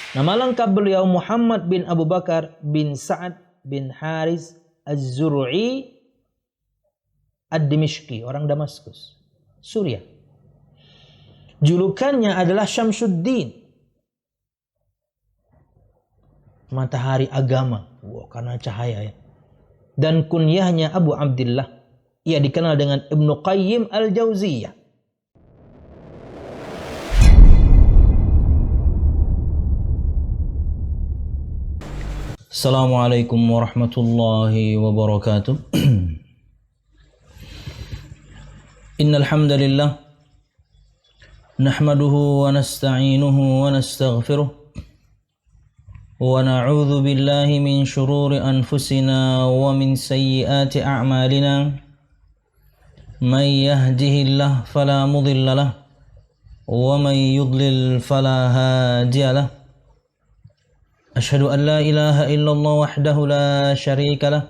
Nama lengkap beliau Muhammad bin Abu Bakar bin Sa'ad bin Haris Az-Zur'i Ad-Dimishqi, orang Damaskus, Suriah. Julukannya adalah Syamsuddin, matahari agama. Karena cahaya ya. Dan kunyahnya Abu Abdullah. Ia dikenal dengan Ibnu Qayyim Al-Jauziyah. Assalamualaikum warahmatullahi wabarakatuh. Innal hamdalillah nahmaduhu wa nasta'inuhu wa nastaghfiruh wa na'udzu billahi min shururi anfusina wa min sayyiati a'malina. May yahdihillahu fala mudilla lahu wa may yudlil fala hadiya lahu. Asyhadu an la ilaha illallah wahdahu la syarika lah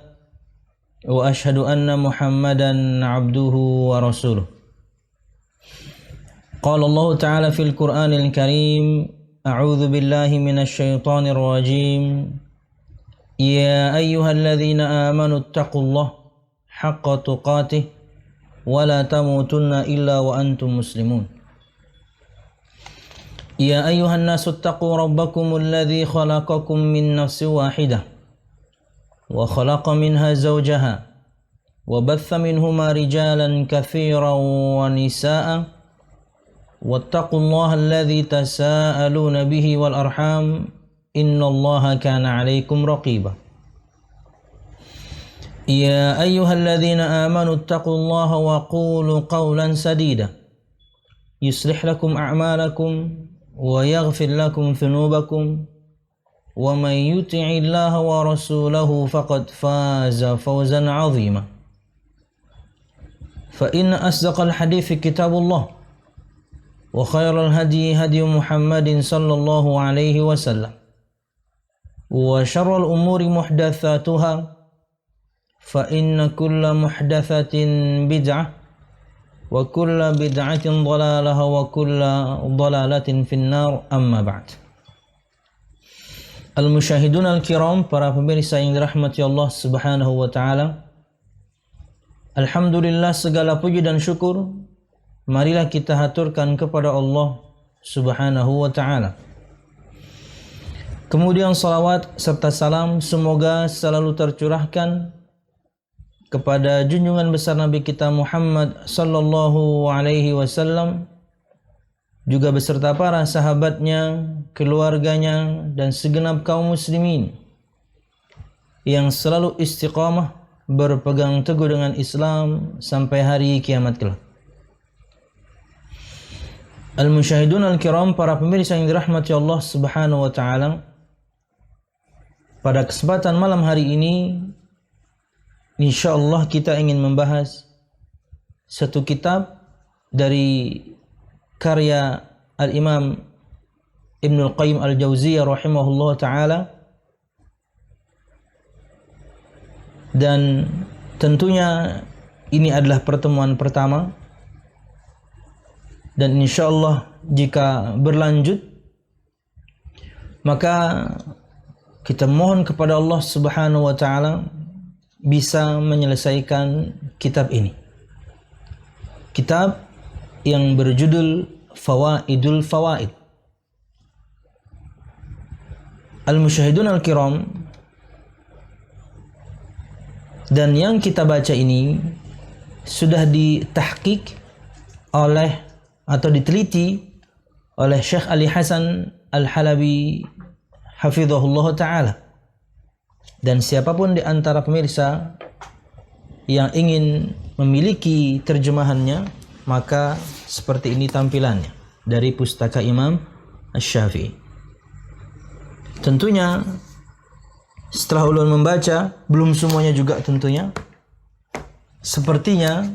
wa asyhadu anna Muhammadan abduhu wa rasuluh. Qala Allah Ta'ala fil Qur'anil Karim, a'udzu billahi minasy syaithanir rajim. Ya ayyuhalladzina amanu taqullaha haqqa tuqatih wa la tamutunna illa wa antum muslimun. Ya ayuhan nasu attaqu rabbakumul ladzi khalaqakum min nafsin wahidah wa khalaqa minha zawjaha wa batha minhuma rijalan katsiran wa nisaa'a wattaqullaha alladzi tasaaluna bihi wal arham innallaha kana 'alaikum raqiba. Ya ayyuhalladzina amanu attaqullaha wa qulu qawlan sadida yuslih lakum a'malakum wa yaghfir lakum dhunubakum wa may yuti'illaha wa rasulahu faqad faza fawzan 'azima. Fa inna asdaqal hadithi kitabullah wa khairal hadi hadi Muhammadin sallallahu alaihi wasallam wa syarrul umuri muhdatsatuha fa inna kulla muhdatsatin bid'ah wa kulla bid'atin dhalalah wa kulla dhalalatin finnar, amma ba'd. Al-musyahidun al-kiram, para pemirsa yang dirahmati Allah subhanahu wa ta'ala, alhamdulillah, segala puji dan syukur marilah kita haturkan kepada Allah subhanahu wa ta'ala. Kemudian salawat serta salam semoga selalu tercurahkan kepada junjungan besar Nabi kita Muhammad sallallahu alaihi wasallam, juga beserta para sahabatnya, keluarganya, dan segenap kaum muslimin yang selalu istiqamah berpegang teguh dengan Islam sampai hari kiamat kelak. Al-musyahidun al-kiram, para pemirsa yang dirahmati Allah subhanahu wa ta'ala, pada kesempatan malam hari ini insyaallah kita ingin membahas satu kitab dari karya Al-Imam Ibnul Qayyim Al-Jauziyah rahimahullah ta'ala, dan tentunya ini adalah pertemuan pertama, dan insyaallah jika berlanjut maka kita mohon kepada Allah subhanahu wa ta'ala bisa menyelesaikan kitab ini. Kitab yang berjudul Fawaidul Fawaid. Al-musyahidun al-kiram, dan yang kita baca ini sudah ditahqiq oleh atau diteliti oleh Syekh Ali Hasan Al-Halabi hafizahullah ta'ala. Dan siapapun di antara pemirsa yang ingin memiliki terjemahannya, maka seperti ini tampilannya dari pustaka Imam Asy-Syafi'i. Tentunya setelah ulun membaca, belum semuanya juga tentunya, sepertinya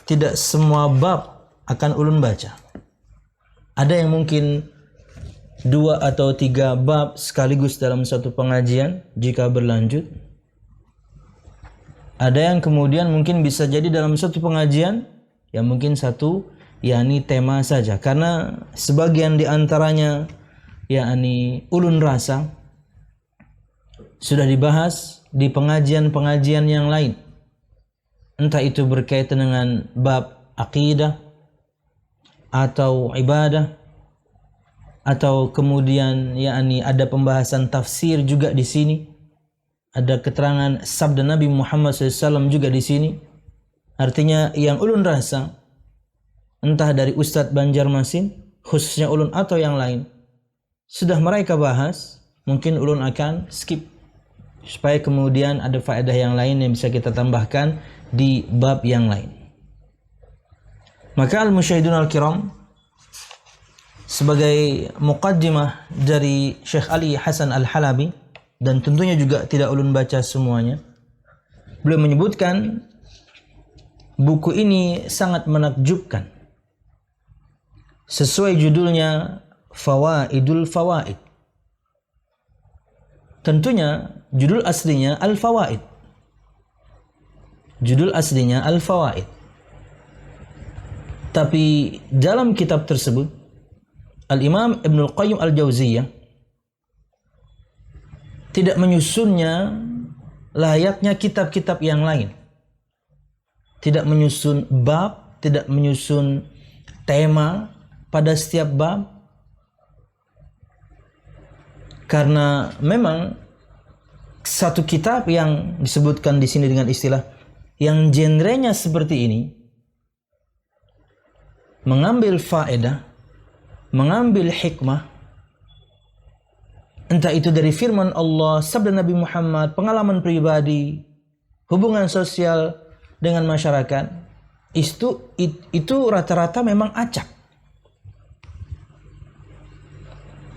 tidak semua bab akan ulun baca. Ada yang mungkin 2 atau 3 bab sekaligus dalam satu pengajian jika berlanjut. Ada yang kemudian mungkin bisa jadi dalam satu pengajian yang mungkin satu, yakni tema saja. Karena sebagian di antaranya yakni ulun rasa, sudah dibahas di pengajian-pengajian yang lain. Entah itu berkaitan dengan bab akidah atau ibadah, atau kemudian yakni ada pembahasan tafsir juga di sini. Ada keterangan sabda Nabi Muhammad SAW juga di sini. Artinya yang ulun rasa, entah dari Ustadz Banjarmasin, khususnya ulun atau yang lain, sudah mereka bahas, mungkin ulun akan skip supaya kemudian ada faedah yang lain yang bisa kita tambahkan di bab yang lain. Maka al-musyahidun al-kiram, sebagai muqaddimah dari Syekh Ali Hasan Al-Halabi, dan tentunya juga tidak ulun baca semuanya, beliau menyebutkan buku ini sangat menakjubkan. Sesuai judulnya, Fawaidul Fawaid. Tentunya judul aslinya Al-Fawaid. Judul aslinya Al-Fawaid. Tapi dalam kitab tersebut, Al-Imam Ibnul Qayyim Al-Jauziyah tidak menyusunnya layaknya kitab-kitab yang lain. Tidak menyusun bab, tidak menyusun tema pada setiap bab. Karena memang satu kitab yang disebutkan di sini dengan istilah yang genrenya seperti ini, mengambil faedah, mengambil hikmah, entah itu dari firman Allah, sabda Nabi Muhammad, pengalaman pribadi, hubungan sosial dengan masyarakat, itu rata-rata memang acak.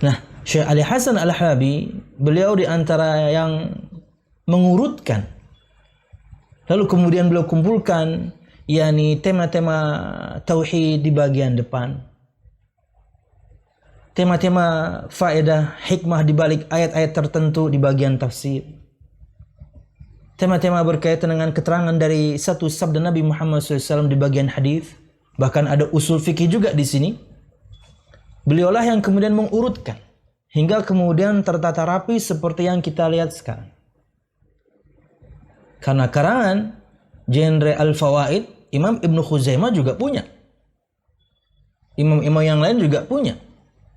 Nah, Syekh Ali Hasan Al-Halabi, beliau di antara yang mengurutkan, lalu kemudian beliau kumpulkan yakni tema-tema tauhid di bagian depan, tema-tema faedah hikmah di balik ayat-ayat tertentu di bagian tafsir, tema-tema berkaitan dengan keterangan dari satu sabda Nabi Muhammad SAW di bagian hadis, bahkan ada usul fikih juga di sini. Beliaulah yang kemudian mengurutkan hingga kemudian tertata rapi seperti yang kita lihat sekarang. Karena karangan genre Al-Fawaid, Imam Ibnu Khuzaimah juga punya, imam-imam yang lain juga punya.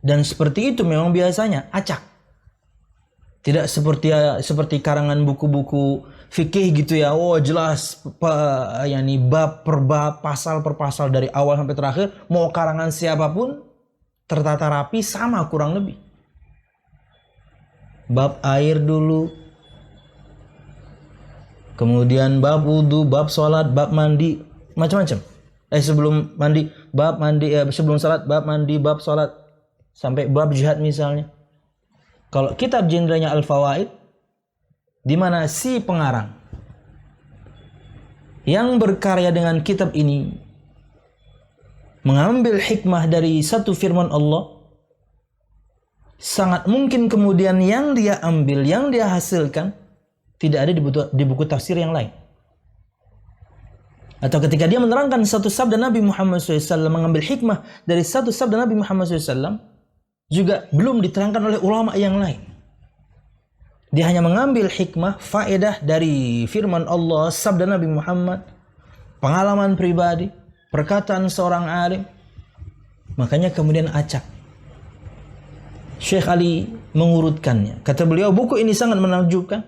Dan seperti itu memang biasanya acak. Tidak seperti karangan buku-buku fikih gitu ya. Oh jelas yakni bab per bab, pasal per pasal dari awal sampai terakhir, mau karangan siapapun tertata rapi sama kurang lebih. Bab air dulu, kemudian bab wudu, bab sholat, bab mandi, macam-macam. Sebelum mandi, bab mandi, sebelum sholat, bab mandi, bab sholat, sampai bab jihad misalnya. Kalau kitab genrenya Al-Fawaid, di mana si pengarang yang berkarya dengan kitab ini mengambil hikmah dari satu firman Allah, sangat mungkin kemudian yang dia ambil, yang dia hasilkan tidak ada di buku tafsir yang lain. Atau ketika dia menerangkan satu sabda Nabi Muhammad SAW, mengambil hikmah dari satu sabda Nabi Muhammad SAW, juga belum diterangkan oleh ulama yang lain. Dia hanya mengambil hikmah, faedah dari firman Allah, sabda Nabi Muhammad, pengalaman pribadi, perkataan seorang alim. Makanya kemudian acak. Syekh Ali mengurutkannya. Kata beliau, buku ini sangat menakjubkan.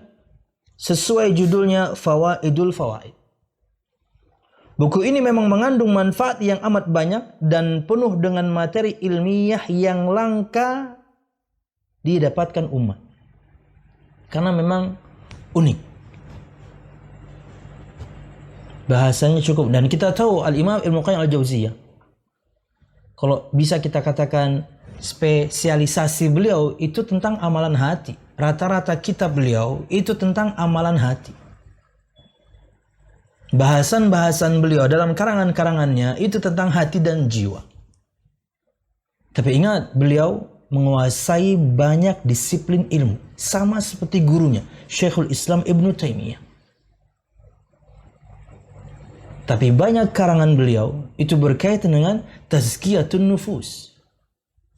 Sesuai judulnya Fawaidul Fawaid. Buku ini memang mengandung manfaat yang amat banyak dan penuh dengan materi ilmiah yang langka didapatkan umat. Karena memang unik. Bahasanya cukup. Dan kita tahu Al-Imam Ibnu Qayyim Al-Jauziyah, kalau bisa kita katakan spesialisasi beliau itu tentang amalan hati. Rata-rata kitab beliau itu tentang amalan hati. Bahasan-bahasan beliau dalam karangan-karangannya itu tentang hati dan jiwa. Tapi ingat, beliau menguasai banyak disiplin ilmu, sama seperti gurunya Syekhul Islam Ibnu Taimiyah. Tapi banyak karangan beliau itu berkaitan dengan tazkiyatun nufus,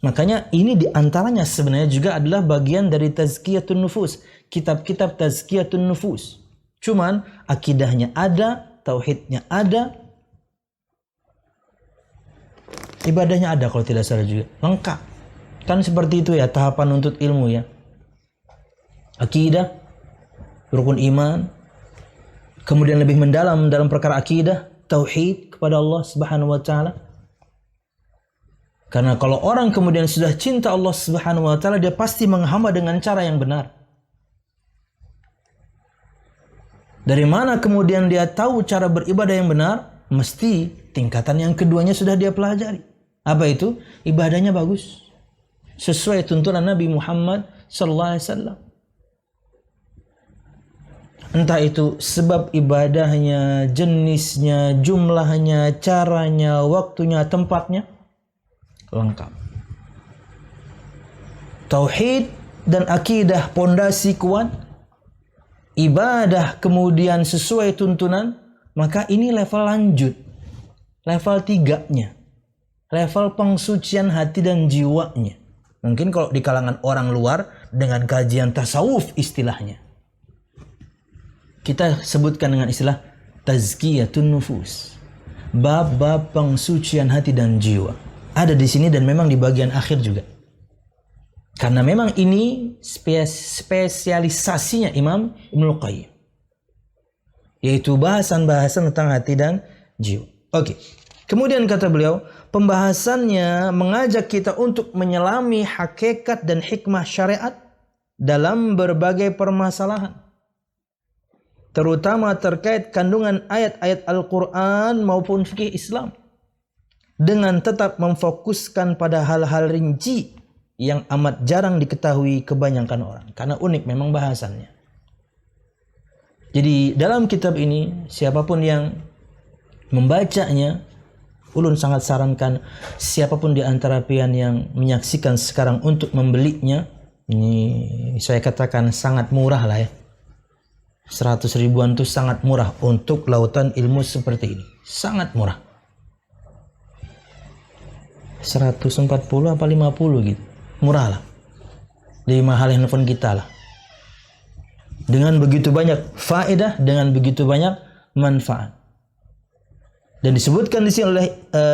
Makanya ini diantaranya sebenarnya juga adalah bagian dari tazkiyatun nufus. Kitab-kitab tazkiyatun nufus. Cuman akidahnya ada, tauhidnya ada, ibadahnya ada kalau tidak salah juga. Lengkap. Kan seperti itu ya tahapan untuk ilmu ya. Akidah, rukun iman, kemudian lebih mendalam dalam perkara akidah, tauhid kepada Allah Subhanahu wa taala. Karena kalau orang kemudian sudah cinta Allah Subhanahu wa taala, dia pasti menghamba dengan cara yang benar. Dari mana kemudian dia tahu cara beribadah yang benar? Mesti tingkatan yang keduanya sudah dia pelajari. Apa itu? Ibadahnya bagus. Sesuai tuntunan Nabi Muhammad sallallahu alaihi wasallam. Entah itu sebab ibadahnya, jenisnya, jumlahnya, caranya, waktunya, tempatnya, lengkap. Tauhid dan akidah pondasi kuat, ibadah kemudian sesuai tuntunan, maka ini level lanjut. Level 3-nya. Level pengsucian hati dan jiwanya. Mungkin kalau di kalangan orang luar dengan kajian tasawuf istilahnya. Kita sebutkan dengan istilah tazkiyatun nufus. Bab-bab pengsucian hati dan jiwa. Ada di sini dan memang di bagian akhir juga. Karena memang ini spesialisasinya Imam Ibnul Qayyim. Yaitu bahasan-bahasan tentang hati dan jiwa. Oke. Kemudian kata beliau, pembahasannya mengajak kita untuk menyelami hakikat dan hikmah syariat dalam berbagai permasalahan. Terutama terkait kandungan ayat-ayat Al-Quran maupun fikih Islam. Dengan tetap memfokuskan pada hal-hal rinci yang amat jarang diketahui kebanyakan orang. Karena unik memang bahasannya. Jadi dalam kitab ini, siapapun yang membacanya, ulun sangat sarankan siapapun di antara pian yang menyaksikan sekarang untuk membelinya, ini saya katakan sangat murah lah ya. 100 ribuan itu sangat murah untuk lautan ilmu seperti ini. Sangat murah. 140 apa 50 gitu. Murah lah. Jadi mahal handphone kita lah. Dengan begitu banyak faedah, dengan begitu banyak manfaat. Dan disebutkan di sini oleh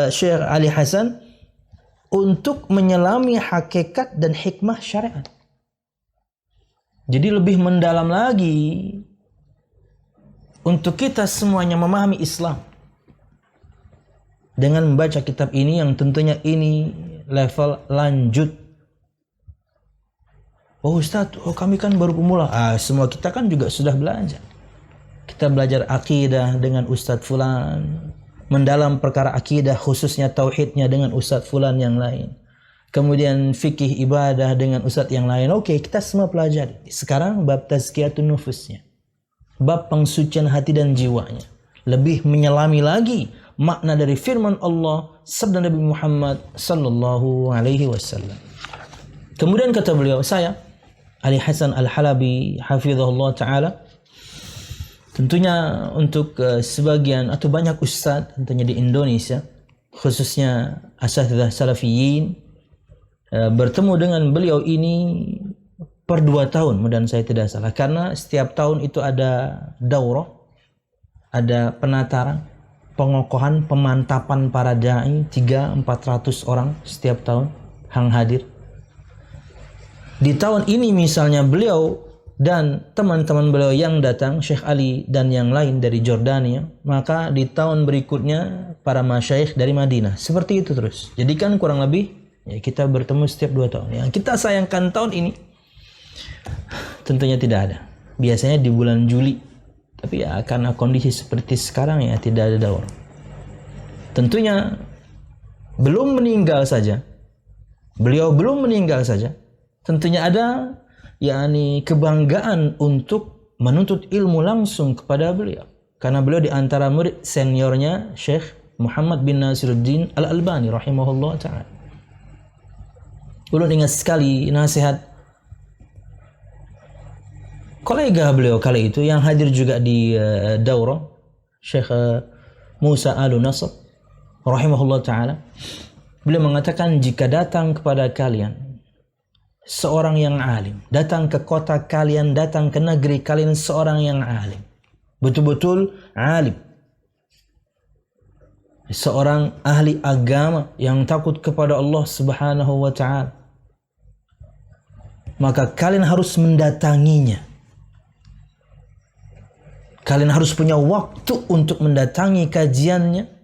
Syekh Ali Hasan untuk menyelami hakikat dan hikmah syariat. Jadi lebih mendalam lagi untuk kita semuanya memahami Islam. Dengan membaca kitab ini yang tentunya ini level lanjut. Oh Ustaz, kami kan baru pemula. Semua kita kan juga sudah belajar. Kita belajar akidah dengan Ustaz Fulan. Mendalam perkara akidah khususnya tauhidnya dengan Ustaz Fulan yang lain. Kemudian fikih ibadah dengan Ustaz yang lain. Oke, kita semua pelajari. Sekarang bab tazkiyatun nufusnya. Bab pengsucian hati dan jiwanya. Lebih menyelami lagi makna dari firman Allah sabda Nabi Muhammad sallallahu alaihi wasallam. Kemudian kata beliau, saya Ali Hasan Al-Halabi hafizahullah taala, tentunya untuk sebagian atau banyak ustaz tentunya di Indonesia, khususnya asatidzah salafiyin, bertemu dengan beliau ini per 2 tahun, mudah saya tidak salah, karena setiap tahun itu ada daurah, ada penataran, pengokohan, pemantapan para dai 300-400 orang setiap tahun yang hadir. Di tahun ini misalnya beliau dan teman-teman beliau yang datang, Syekh Ali dan yang lain dari Jordania, maka di tahun berikutnya para masyayikh dari Madinah. Seperti itu terus. Jadi kan kurang lebih ya kita bertemu setiap 2 tahun. Yang kita sayangkan tahun ini tentunya tidak ada. Biasanya di bulan Juli. Tapi ya karena kondisi seperti sekarang ya tidak ada daurah. Tentunya belum meninggal saja. Beliau belum meninggal saja. Tentunya ada yakni kebanggaan untuk menuntut ilmu langsung kepada beliau. Karena beliau di antara murid seniornya Syekh Muhammad bin Nasiruddin Al-Albani rahimahullah ta'ala. Ulun ingat sekali nasihat kolega beliau kali itu yang hadir juga di daurah, Syekh Musa Al-Nasr rahimahullah ta'ala. Beliau mengatakan, jika datang kepada kalian seorang yang alim, datang ke kota kalian, datang ke negeri kalian seorang yang alim, betul-betul alim, seorang ahli agama yang takut kepada Allah Subhanahu wa ta'ala, maka kalian harus mendatanginya. Kalian harus punya waktu untuk mendatangi kajiannya.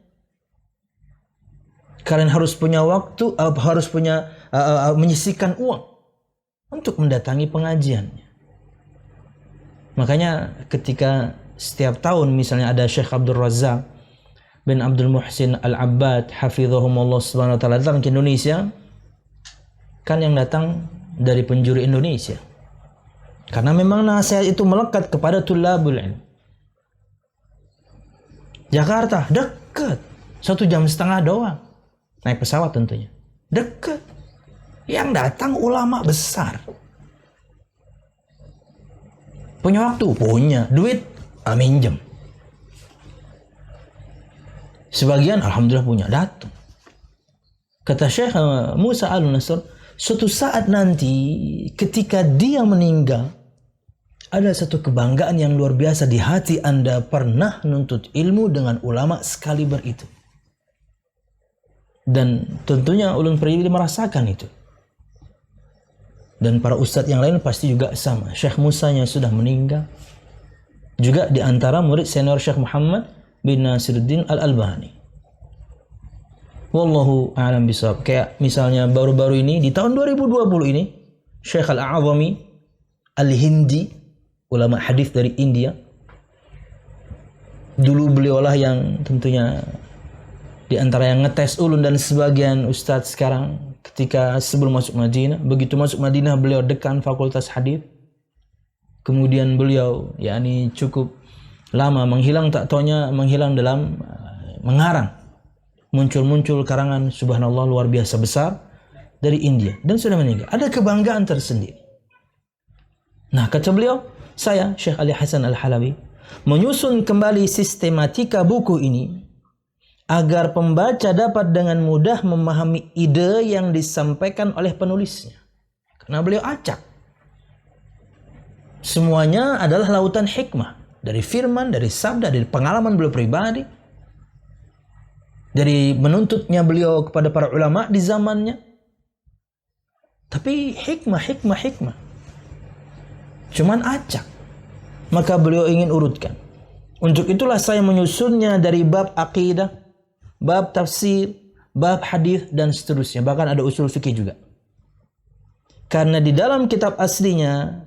Kalian harus punya waktu, menyisihkan uang untuk mendatangi pengajiannya. Makanya ketika setiap tahun misalnya ada Syekh Abdul Razak bin Abdul Muhsin Al-Abbad hafizahumullah subhanahu wa ta'ala datang ke Indonesia, kan yang datang dari penjuru Indonesia. Karena memang nasihat itu melekat kepada tulabul ilm. Jakarta dekat, 1,5 jam doang. Naik pesawat tentunya. Dekat. Yang datang ulama besar. Punya waktu? Punya. Duit? Minjem. Sebagian alhamdulillah punya. Datang. Kata Syekh Musa Al-Nasr, suatu saat nanti ketika dia meninggal, ada satu kebanggaan yang luar biasa di hati Anda pernah menuntut ilmu dengan ulama sekaliber itu. Dan tentunya ulun pribadi merasakan itu. Dan para ustadz yang lain pasti juga sama. Syekh Musanya sudah meninggal. Juga di antara murid senior Syekh Muhammad bin Nasiruddin Al-Albani. Wallahu a'lam bishawab. Kayak misalnya baru-baru ini di tahun 2020 ini Syekh Al-A'zami Al-Hindi, ulama hadis dari India. Dulu beliaulah yang tentunya di antara yang ngetes ulun dan sebagian ustadz sekarang ketika sebelum masuk Madinah. Begitu masuk Madinah beliau dekan fakultas hadis. Kemudian beliau cukup lama menghilang, tak taunya menghilang dalam mengarang. Muncul karangan subhanallah luar biasa besar dari India dan sudah meninggal. Ada kebanggaan tersendiri. Nah, kata beliau, saya Syekh Ali Hasan Al-Halabi menyusun kembali sistematika buku ini agar pembaca dapat dengan mudah memahami ide yang disampaikan oleh penulisnya. Karena beliau acak. Semuanya adalah lautan hikmah. Dari firman, dari sabda, dari pengalaman beliau pribadi. Dari menuntutnya beliau kepada para ulama di zamannya. Tapi hikmah. Cuman acak. Maka beliau ingin urutkan. Untuk itulah saya menyusunnya dari bab akidah, bab tafsir, bab hadis dan seterusnya. Bahkan ada usul fikih juga. Karena di dalam kitab aslinya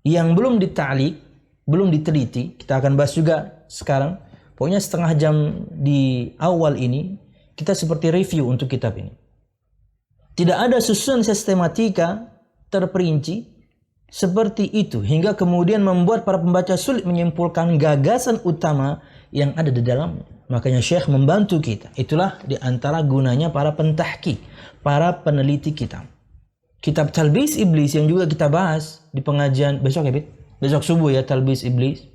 yang belum dita'liq, belum diteliti, kita akan bahas juga sekarang. Pokoknya setengah jam di awal ini kita seperti review untuk kitab ini. Tidak ada susunan sistematika terperinci seperti itu hingga kemudian membuat para pembaca sulit menyimpulkan gagasan utama yang ada di dalamnya. Makanya Syekh membantu kita. Itulah di antara gunanya para pentahqiq, para peneliti kitab. Kitab Talbis Iblis yang juga kita bahas di pengajian besok ya, Bit? Besok subuh ya, Talbis Iblis.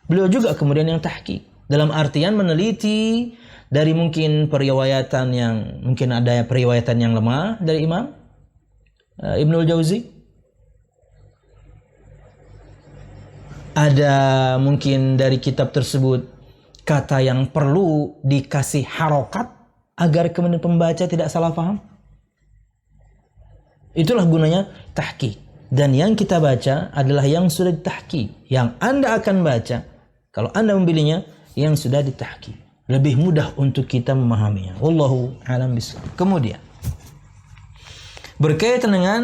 Beliau juga kemudian yang tahqiq. Dalam artian meneliti dari mungkin periwayatan yang mungkin ada periwayatan yang lemah dari Imam Ibnul Jauzi. Ada mungkin dari kitab tersebut kata yang perlu dikasih harokat agar kemudian pembaca tidak salah paham. Itulah gunanya tahqiq. Dan yang kita baca adalah yang sudah ditahqiq. Yang Anda akan baca, kalau Anda memilihnya, yang sudah ditahqiq. Lebih mudah untuk kita memahaminya. Wallahu a'lam bishawab. Kemudian berkaitan dengan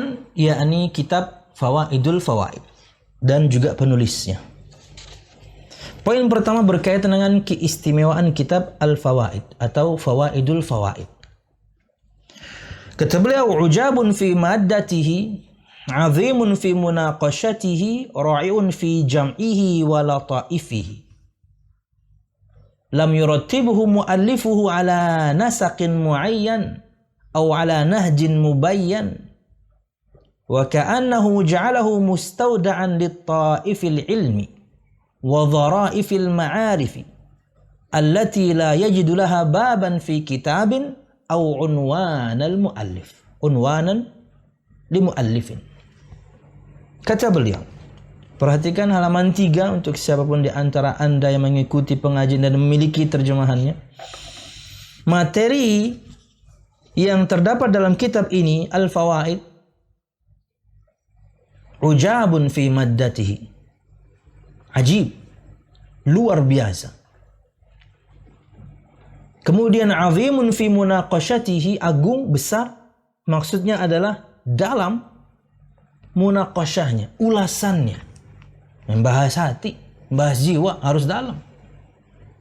kitab Fawaidul Fawaid dan juga penulisnya. Poin pertama berkaitan dengan keistimewaan kitab Al-Fawaid atau Fawaidul Fawaid. Kata beliau, ujabun fi maddatihi, azimun fi munaqashatihi, ra'iun fi jam'ihi wa lataifihi. Lam yurattibuhu muallifuhu ala nasaqin muayyan aw ala nahjin mubayyan wa ka'annahu ja'alahu mustawda'an lit-ta'ifil ilmi wa dhara'ifil ma'arifi allati la yajidu laha baban fi kitabin au unwanal muallif. Unwanan li muallifin. Kata beliau, perhatikan halaman 3 untuk siapapun di antara Anda yang mengikuti pengajian dan memiliki terjemahannya. Materi yang terdapat dalam kitab ini, Al-Fawaid, ujabun fi maddatihi. Ajib, luar biasa. Kemudian azimun fi munaqashatihi, agung, besar. Maksudnya adalah dalam munaqashahnya, ulasannya. Membahas hati, membahas jiwa, harus dalam.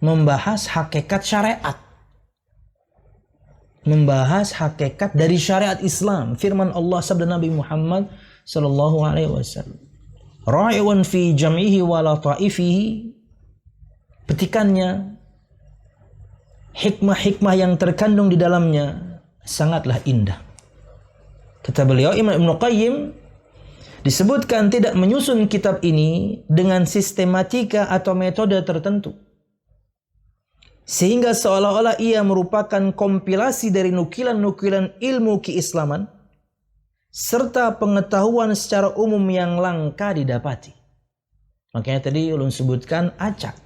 Membahas hakikat syariat. Membahas hakikat dari syariat Islam. Firman Allah, sabda Nabi Muhammad sallallahu alaihi wasallam. Ra'iwan fi jam'ihi wa lataifihi. Petikannya, hikmah-hikmah yang terkandung di dalamnya sangatlah indah. Kata beliau, Imam Ibnu Qayyim disebutkan tidak menyusun kitab ini dengan sistematika atau metode tertentu, sehingga seolah-olah ia merupakan kompilasi dari nukilan-nukilan ilmu keislaman serta pengetahuan secara umum yang langka didapati. Makanya tadi ulun sebutkan acak.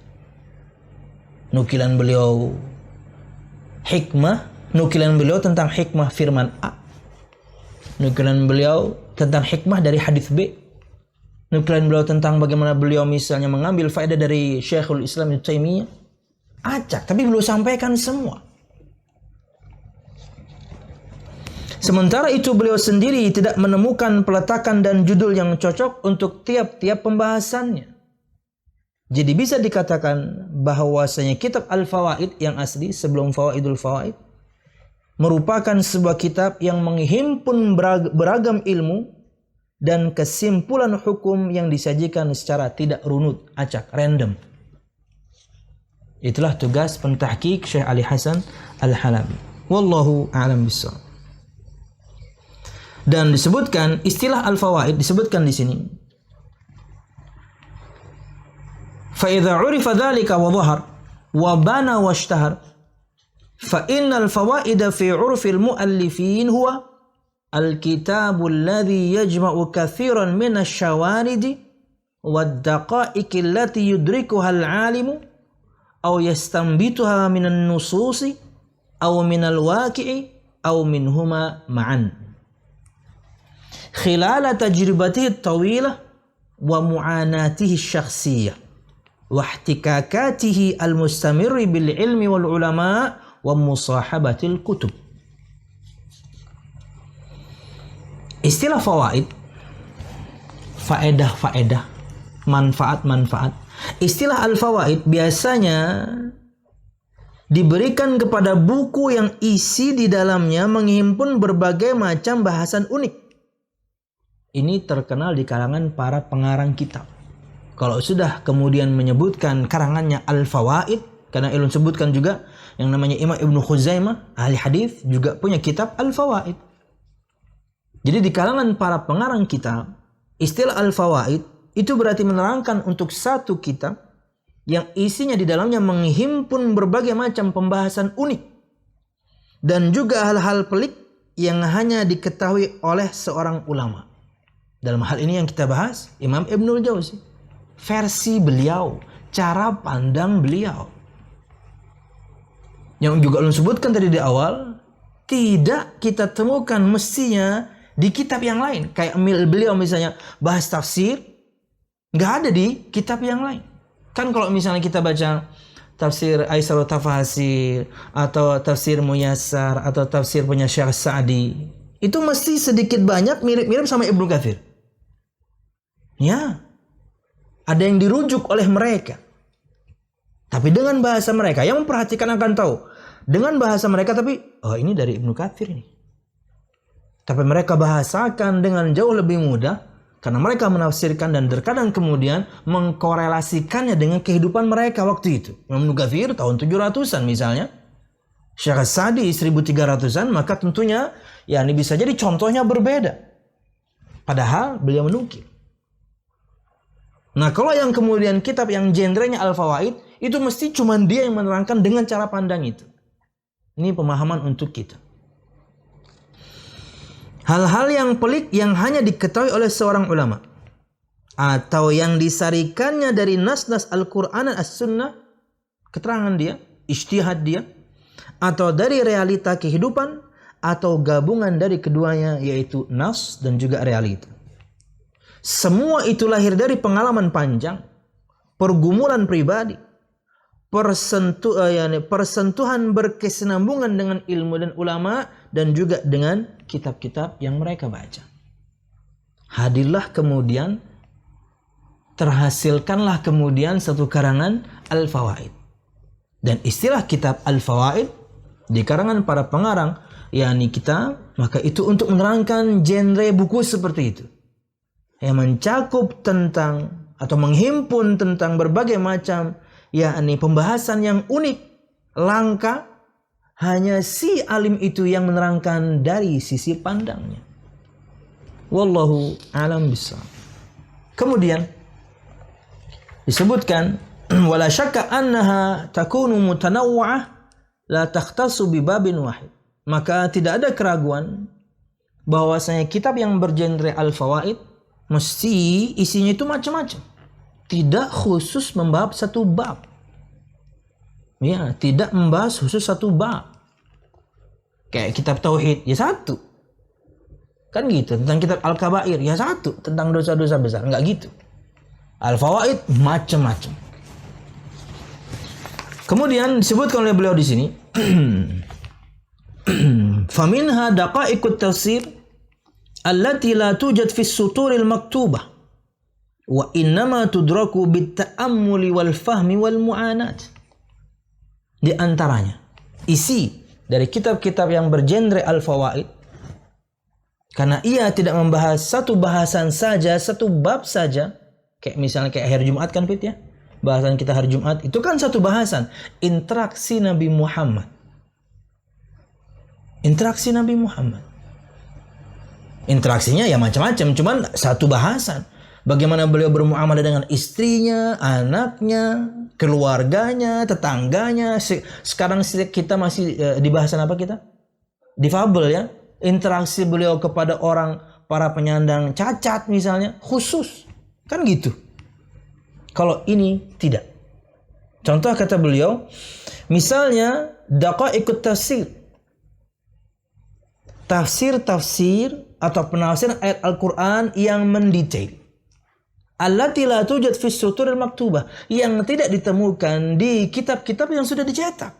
Nukilan beliau hikmah, nukilan beliau tentang hikmah firman A. Nukilan beliau tentang hikmah dari hadis B. Nukilan beliau tentang bagaimana beliau misalnya mengambil faedah dari Syekhul Islam Ibnu Taimiyah. Acak, tapi belum sampaikan semua. Sementara itu beliau sendiri tidak menemukan peletakan dan judul yang cocok untuk tiap-tiap pembahasannya. Jadi bisa dikatakan bahwasanya kitab Al-Fawaid yang asli sebelum Fawaidul Fawaid merupakan sebuah kitab yang menghimpun beragam ilmu dan kesimpulan hukum yang disajikan secara tidak runut, acak, random. Itulah tugas pentahqiq Syekh Ali Hasan Al-Halabi. Wallahu a'lam bishawab. Dan disebutkan istilah Al-Fawaid disebutkan di sini. Fa idza 'urifa dzalika wa dhahar wa bana wa ishtahar fa innal fawaida fi 'urfil muallifin huwa al-kitabul ladzi yajma'u katsiran min asy-syawaridi wad-daqa'iq allati yudrikuha al-'alimu aw yastanbituha minan nususi aw minal waqi'i aw minhuma ma'an khilala tajribatihi at-tawilah wa mu'anatihi asy-syakhsiyyah wa ihtikakatihi al-mustamirri bil ilmi wal ulama wa musahabatil kutub. Istilah fawaid, faedah-faedah, manfaat-manfaat. Istilah al-fawaid biasanya diberikan kepada buku yang isi di dalamnya menghimpun berbagai macam bahasan unik. Ini terkenal di kalangan para pengarang kitab. Kalau sudah kemudian menyebutkan karangannya al-fawaid, karena ulun sebutkan juga yang namanya Imam Ibnu Khuzaimah, ahli hadis, juga punya kitab al-fawaid. Jadi di kalangan para pengarang kitab, istilah al-fawaid itu berarti menerangkan untuk satu kitab yang isinya di dalamnya menghimpun berbagai macam pembahasan unik dan juga hal-hal pelik yang hanya diketahui oleh seorang ulama. Dalam hal ini yang kita bahas Imam Ibnul Jauzi, versi beliau, cara pandang beliau. Yang juga ulun sebutkan tadi di awal, tidak kita temukan mestinya di kitab yang lain. Kayak beliau misalnya bahas tafsir, nggak ada di kitab yang lain. Kan kalau misalnya kita baca tafsir Aisarut Tafasir atau tafsir Muyassar atau tafsir punya Syekh Sa'di, itu mesti sedikit banyak mirip-mirip sama Ibnu Katsir. Ya, ada yang dirujuk oleh mereka. Tapi dengan bahasa mereka, yang memperhatikan akan tahu. Dengan bahasa mereka tapi, oh ini dari Ibnu Katsir ini. Tapi mereka bahasakan dengan jauh lebih mudah. Karena mereka menafsirkan dan terkadang kemudian mengkorelasikannya dengan kehidupan mereka waktu itu. Ibnu Katsir tahun 700-an misalnya. Syekh Sa'di 1300-an, maka tentunya ya ini bisa jadi contohnya berbeda. Padahal beliau menukil. Nah kalau yang kemudian kitab yang genrenya Al-Fawaid, itu mesti cuma dia yang menerangkan dengan cara pandang itu. Ini pemahaman untuk kita. hal-hal yang pelik yang hanya diketahui oleh seorang ulama, atau yang disarikannya dari nas-nas Al-Quran dan As-Sunnah, keterangan dia, ijtihad dia, atau dari realita kehidupan, atau gabungan dari keduanya, yaitu nas dan juga realita. Semua itu lahir dari pengalaman panjang, pergumulan pribadi, persentuhan berkesinambungan dengan ilmu dan ulama, dan juga dengan kitab-kitab yang mereka baca. Hadirlah kemudian, terhasilkanlah kemudian satu karangan Al-Fawaid. Dan istilah kitab Al-Fawaid di karangan para pengarang, yakni kita, maka itu untuk menerangkan genre buku seperti itu, yang mencakup tentang atau menghimpun tentang berbagai macam, yakni pembahasan yang unik, langka, hanya si alim itu yang menerangkan dari sisi pandangnya. Wallahu a'lam bishawab. Kemudian disebutkan, wala syakka annaha takunu mutanawwa'ah la takhtassu bi babin wahid. Maka tidak ada keraguan bahwasanya kitab yang bergenre Al-Fawaid mesti isinya itu macam-macam. Tidak khusus membahas satu bab. Ya, tidak membahas khusus satu bab. Kayak kitab Tauhid, ya satu. Kan gitu. Tentang kitab Al-Kabair, ya satu. Tentang dosa-dosa besar. Enggak gitu. Al-Fawaid macam-macam. Kemudian disebutkan oleh beliau di sini, faminha daqa'iqut tafsir allati la tujad fi suturil maktubah wa innama tudraku bit ta'ammuli wal fahmi wal mu'anat. Di antaranya isi dari kitab-kitab yang bergenre Al-Fawaid, karena ia tidak membahas satu bahasan saja, satu bab saja, kayak misalnya kayak hari Jumat kan Fit ya, bahasan kita hari Jumat itu kan satu bahasan, interaksi Nabi Muhammad. Interaksi Nabi Muhammad. Interaksinya ya macam-macam, cuman satu bahasan. Bagaimana beliau bermuamalah dengan istrinya, anaknya, keluarganya, tetangganya. Sekarang kita masih di bahasan apa kita? Difabel ya. Interaksi beliau kepada orang, para penyandang cacat misalnya, khusus. Kan gitu. Kalau ini tidak. Contoh kata beliau, misalnya daqa'iqut tafsir. Tafsir-tafsir atau penafsiran ayat Al-Quran yang mendetail. Allati la tujad fi suturil maktubah, yang tidak ditemukan di kitab-kitab yang sudah dicetak.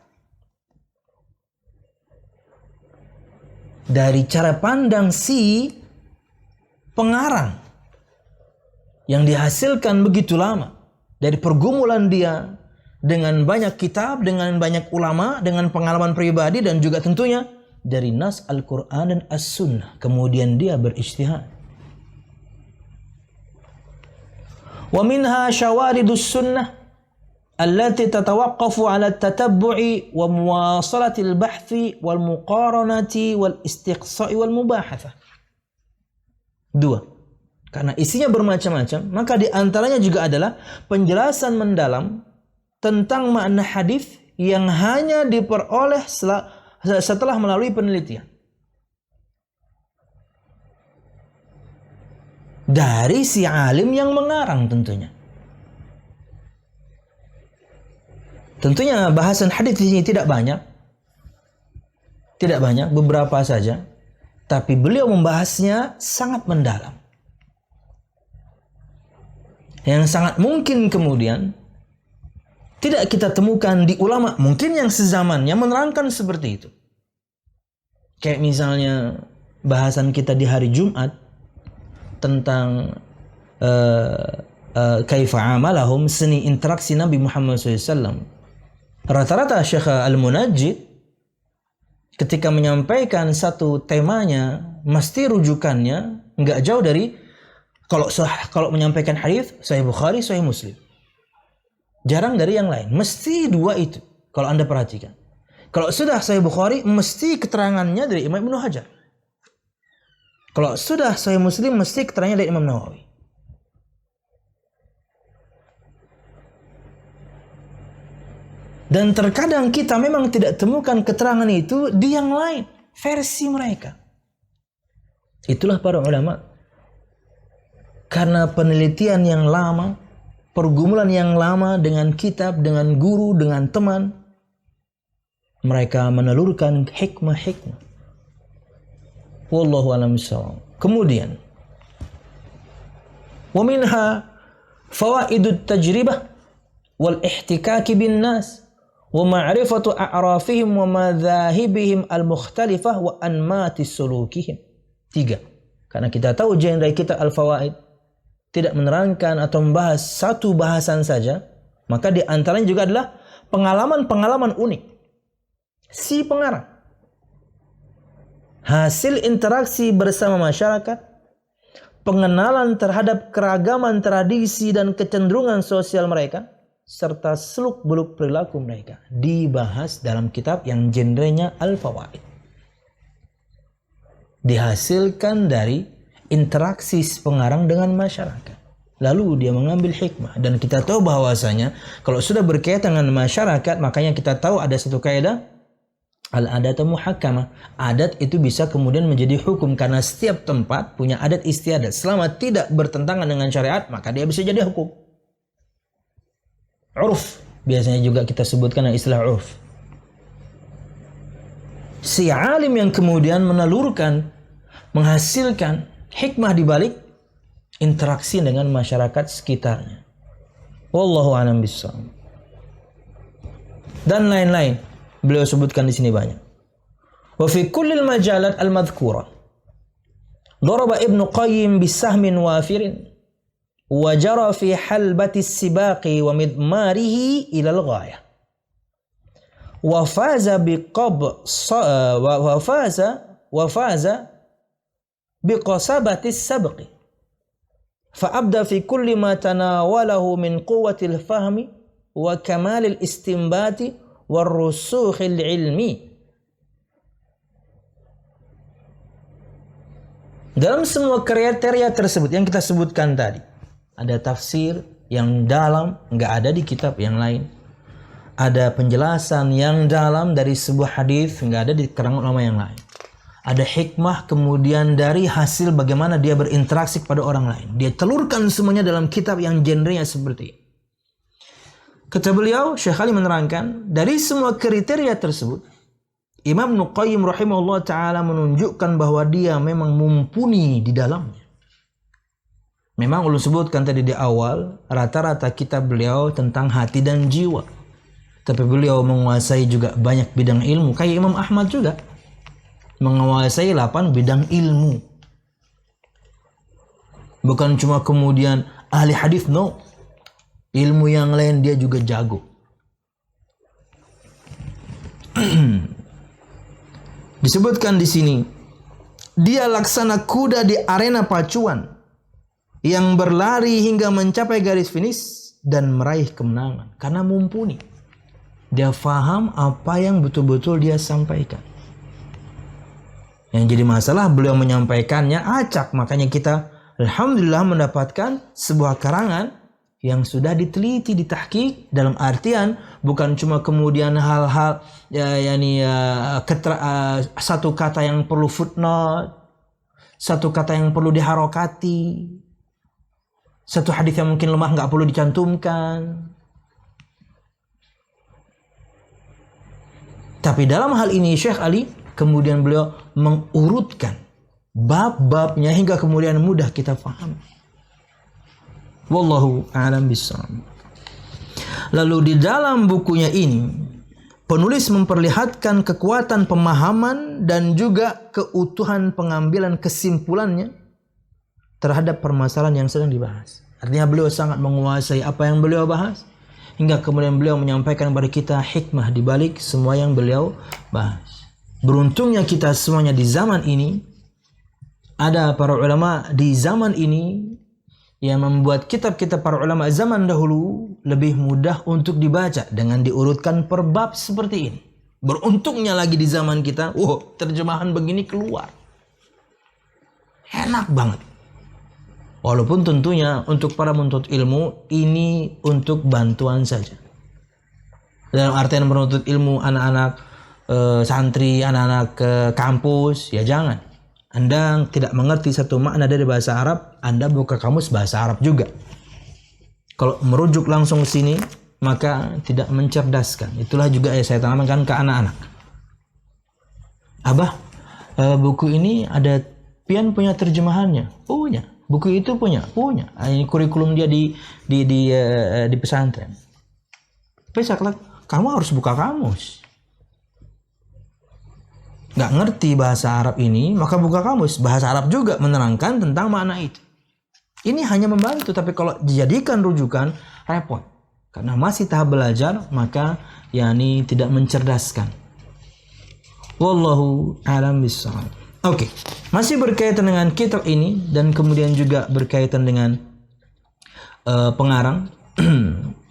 Dari cara pandang si pengarang yang dihasilkan begitu lama, dari pergumulan dia dengan banyak kitab, dengan banyak ulama, dengan pengalaman pribadi, dan juga tentunya dari nas Al-Quran dan As-Sunnah. Kemudian dia berijtihad. Wa minha syawaridus sunnah allati tatawaqqafu ala at-tatabbu'i wa muwasalati al-bahthi wal muqaranati wal istiqsa'i wal mubahathah. Dua. Karena isinya bermacam-macam, maka di antaranya juga adalah penjelasan mendalam tentang makna hadis yang hanya diperoleh setelah melalui penelitian. Dari si alim yang mengarang tentunya. Tentunya bahasan hadis di sini tidak banyak. Tidak banyak, beberapa saja. Tapi beliau membahasnya sangat mendalam. Yang sangat mungkin kemudian tidak kita temukan di ulama mungkin yang sezamannya menerangkan seperti itu. Kayak misalnya bahasan kita di hari Jumat tentang kaifa amalahum, seni interaksi Nabi Muhammad SAW. Rata-rata Syekh Al-Munajjid ketika menyampaikan satu temanya, mesti rujukannya nggak jauh dari kalau menyampaikan hadis Sahih Bukhari, Sahih Muslim. Jarang dari yang lain. Mesti dua itu kalau Anda perhatikan. Kalau sudah Sahih Bukhari, mesti keterangannya dari Imam Ibnu Hajar. Kalau sudah Sahih Muslim, mesti keterangannya dari Imam Nawawi. Dan terkadang kita memang tidak temukan keterangan itu di yang lain, versi mereka. Itulah para ulama. Karena penelitian yang lama, pergumulan yang lama dengan kitab, dengan guru, dengan teman, mereka menelurkan hikmah-hikmah. Wallahu a'lam bishawab. Kemudian, wa minha fawaidut tajribah wal ihtikaki bin nas wa ma'rifatu a'rafihim wa madhahibihim al-mukhtalifah wa anmati sulukihim. 3. Karena kita tahu genre kita al-fawaid tidak menerangkan atau membahas satu bahasan saja, maka di antaranya juga adalah pengalaman-pengalaman unik si pengarang, hasil interaksi bersama masyarakat, pengenalan terhadap keragaman tradisi dan kecenderungan sosial mereka, serta seluk-beluk perilaku mereka dibahas dalam kitab yang genrenya Al-Fawaid. Dihasilkan dari interaksi pengarang dengan masyarakat. Lalu dia mengambil hikmah. Dan kita tahu bahwasanya kalau sudah berkaitan dengan masyarakat, makanya kita tahu ada satu kaidah al-adatu muhakkamah. Adat itu bisa kemudian menjadi hukum karena setiap tempat punya adat istiadat. Selama tidak bertentangan dengan syariat, maka dia bisa jadi hukum. Urf, biasanya juga kita sebutkan istilah urf. Si alim yang kemudian menelurkan, menghasilkan hikmah di balik interaksi dengan masyarakat sekitarnya. Wallahu a'lam bishawab. Dan lain-lain. Beliau sebutkan di sini banyak. Wa fi kullil majalat al-madhkura daraba Ibnu Qayyim bisahmin wafirin wa jara fi halbati sibaqi wa midmarihi ila al-ghayah. Wa faza biqasabati sabqi fa'abda fi kulli ma tanawalahu min quwwatil fahmi wa kamalil istinbati warusukhil ilmi. Dalam semua kriteria tersebut yang kita sebutkan tadi, ada tafsir yang dalam, nggak ada di kitab yang lain. Ada penjelasan yang dalam dari sebuah hadis, nggak ada di karangan ulama yang lain. Ada hikmah kemudian dari hasil bagaimana dia berinteraksi kepada orang lain. Dia telurkan semuanya dalam kitab yang genrenya seperti ini. Kata beliau, Syekh Ali menerangkan, dari semua kriteria tersebut, Imam Ibnu Qayyim rahimahullah ta'ala menunjukkan bahwa dia memang mumpuni di dalamnya. Memang ulun sebutkan tadi di awal, rata-rata kitab beliau tentang hati dan jiwa. Tapi beliau menguasai juga banyak bidang ilmu. Kayak Imam Ahmad juga. Menguasai 8 bidang ilmu. Bukan cuma kemudian ahli hadis, no. Ilmu yang lain dia juga jago. Disebutkan di sini, dia laksana kuda di arena pacuan yang berlari hingga mencapai garis finish dan meraih kemenangan karena mumpuni. Dia faham apa yang betul-betul dia sampaikan. Yang jadi masalah beliau menyampaikannya acak, makanya kita alhamdulillah mendapatkan sebuah karangan yang sudah diteliti, ditahqiq, dalam artian bukan cuma kemudian hal-hal satu kata yang perlu footnote, satu kata yang perlu diharokati, satu hadis yang mungkin lemah nggak perlu dicantumkan. Tapi dalam hal ini Syekh Ali kemudian beliau mengurutkan bab-babnya hingga kemudian mudah kita paham. Wallahu a'lam bishawab. Lalu di dalam bukunya ini penulis memperlihatkan kekuatan pemahaman dan juga keutuhan pengambilan kesimpulannya terhadap permasalahan yang sedang dibahas. Artinya beliau sangat menguasai apa yang beliau bahas hingga kemudian beliau menyampaikan kepada kita hikmah di balik semua yang beliau bahas. Beruntungnya kita semuanya di zaman ini, ada para ulama di zaman ini yang membuat kitab-kitab para ulama zaman dahulu lebih mudah untuk dibaca dengan diurutkan per bab seperti ini. Beruntungnya lagi di zaman kita, terjemahan begini keluar. Enak banget. Walaupun tentunya untuk para menuntut ilmu ini untuk bantuan saja. Dalam artian menuntut ilmu anak-anak santri, anak-anak ke kampus, ya jangan. Anda tidak mengerti satu makna dari bahasa Arab, Anda buka kamus bahasa Arab juga. Kalau merujuk langsung ke sini, maka tidak mencerdaskan. Itulah juga yang saya tanamkan ke anak-anak. Abah, buku ini ada pian punya terjemahannya? Punya. Buku itu punya? Punya. Ini kurikulum dia di pesantren. Tapi saya kamu harus buka kamus. Nggak ngerti bahasa Arab ini, maka buka kamus. Bahasa Arab juga menerangkan tentang makna itu. Ini hanya membantu, tapi kalau dijadikan rujukan, repot. Karena masih tahap belajar, maka yakni tidak mencerdaskan. Wallahu a'lam bishawab. Oke, masih berkaitan dengan kitab ini dan kemudian juga berkaitan dengan pengarang.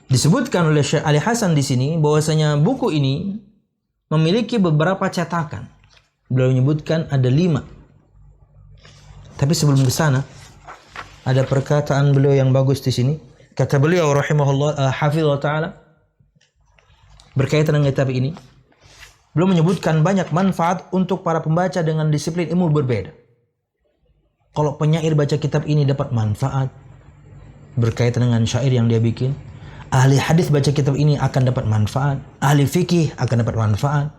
Disebutkan oleh Syekh Ali Hasan di sini bahwasanya buku ini memiliki beberapa cetakan. Beliau menyebutkan ada 5. Tapi sebelum ke sana, ada perkataan beliau yang bagus di sini. Kata beliau rahimahullah hafizallahu taala berkaitan dengan kitab ini. Beliau menyebutkan banyak manfaat untuk para pembaca dengan disiplin ilmu berbeda. Kalau penyair baca kitab ini dapat manfaat berkaitan dengan syair yang dia bikin. Ahli hadis baca kitab ini akan dapat manfaat. Ahli fikih akan dapat manfaat.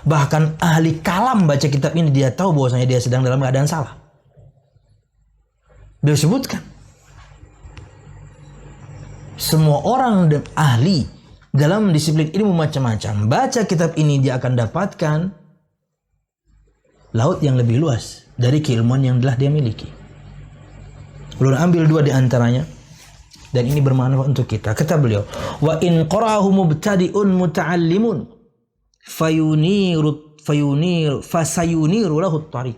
Bahkan ahli kalam baca kitab ini, dia tahu bahwasanya dia sedang dalam keadaan salah. Dia sebutkan semua orang dan ahli dalam disiplin ilmu macam-macam baca kitab ini, dia akan dapatkan laut yang lebih luas dari keilmuan yang telah dia miliki. Belum ambil 2 di antaranya dan ini bermanfaat untuk kita. Kata beliau, wa in qara'ahu mubtadi'un muta'allimun fasayuniru lahu at-tariq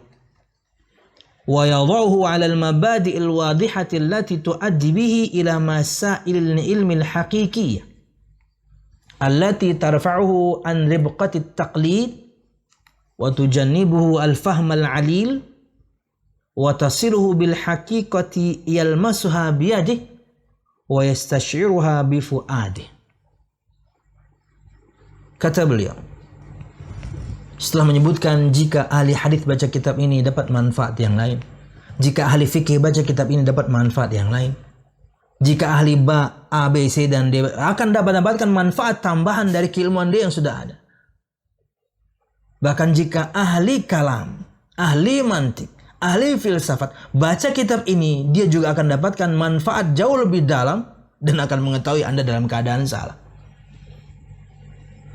wa yadhahu 'ala al-mabadi' al-wadihati allati tu'addi bihi ila masail al-ilmi al-haqiqiyyah allati tarfa'uhu an ribqati at-taqlid wa tujannibuhu al-fahm al-'alil wa tasiluhu bil haqiqati yalmasuha biyadihi wa yastashiruha bi fu'adihi. Kata beliau, setelah menyebutkan jika ahli hadis baca kitab ini dapat manfaat yang lain, jika ahli fikih baca kitab ini dapat manfaat yang lain, jika ahli A, B, C, dan D akan dapatkan manfaat tambahan dari keilmuan dia yang sudah ada. Bahkan jika ahli kalam, ahli mantik, ahli filsafat baca kitab ini, dia juga akan dapatkan manfaat jauh lebih dalam dan akan mengetahui Anda dalam keadaan salah.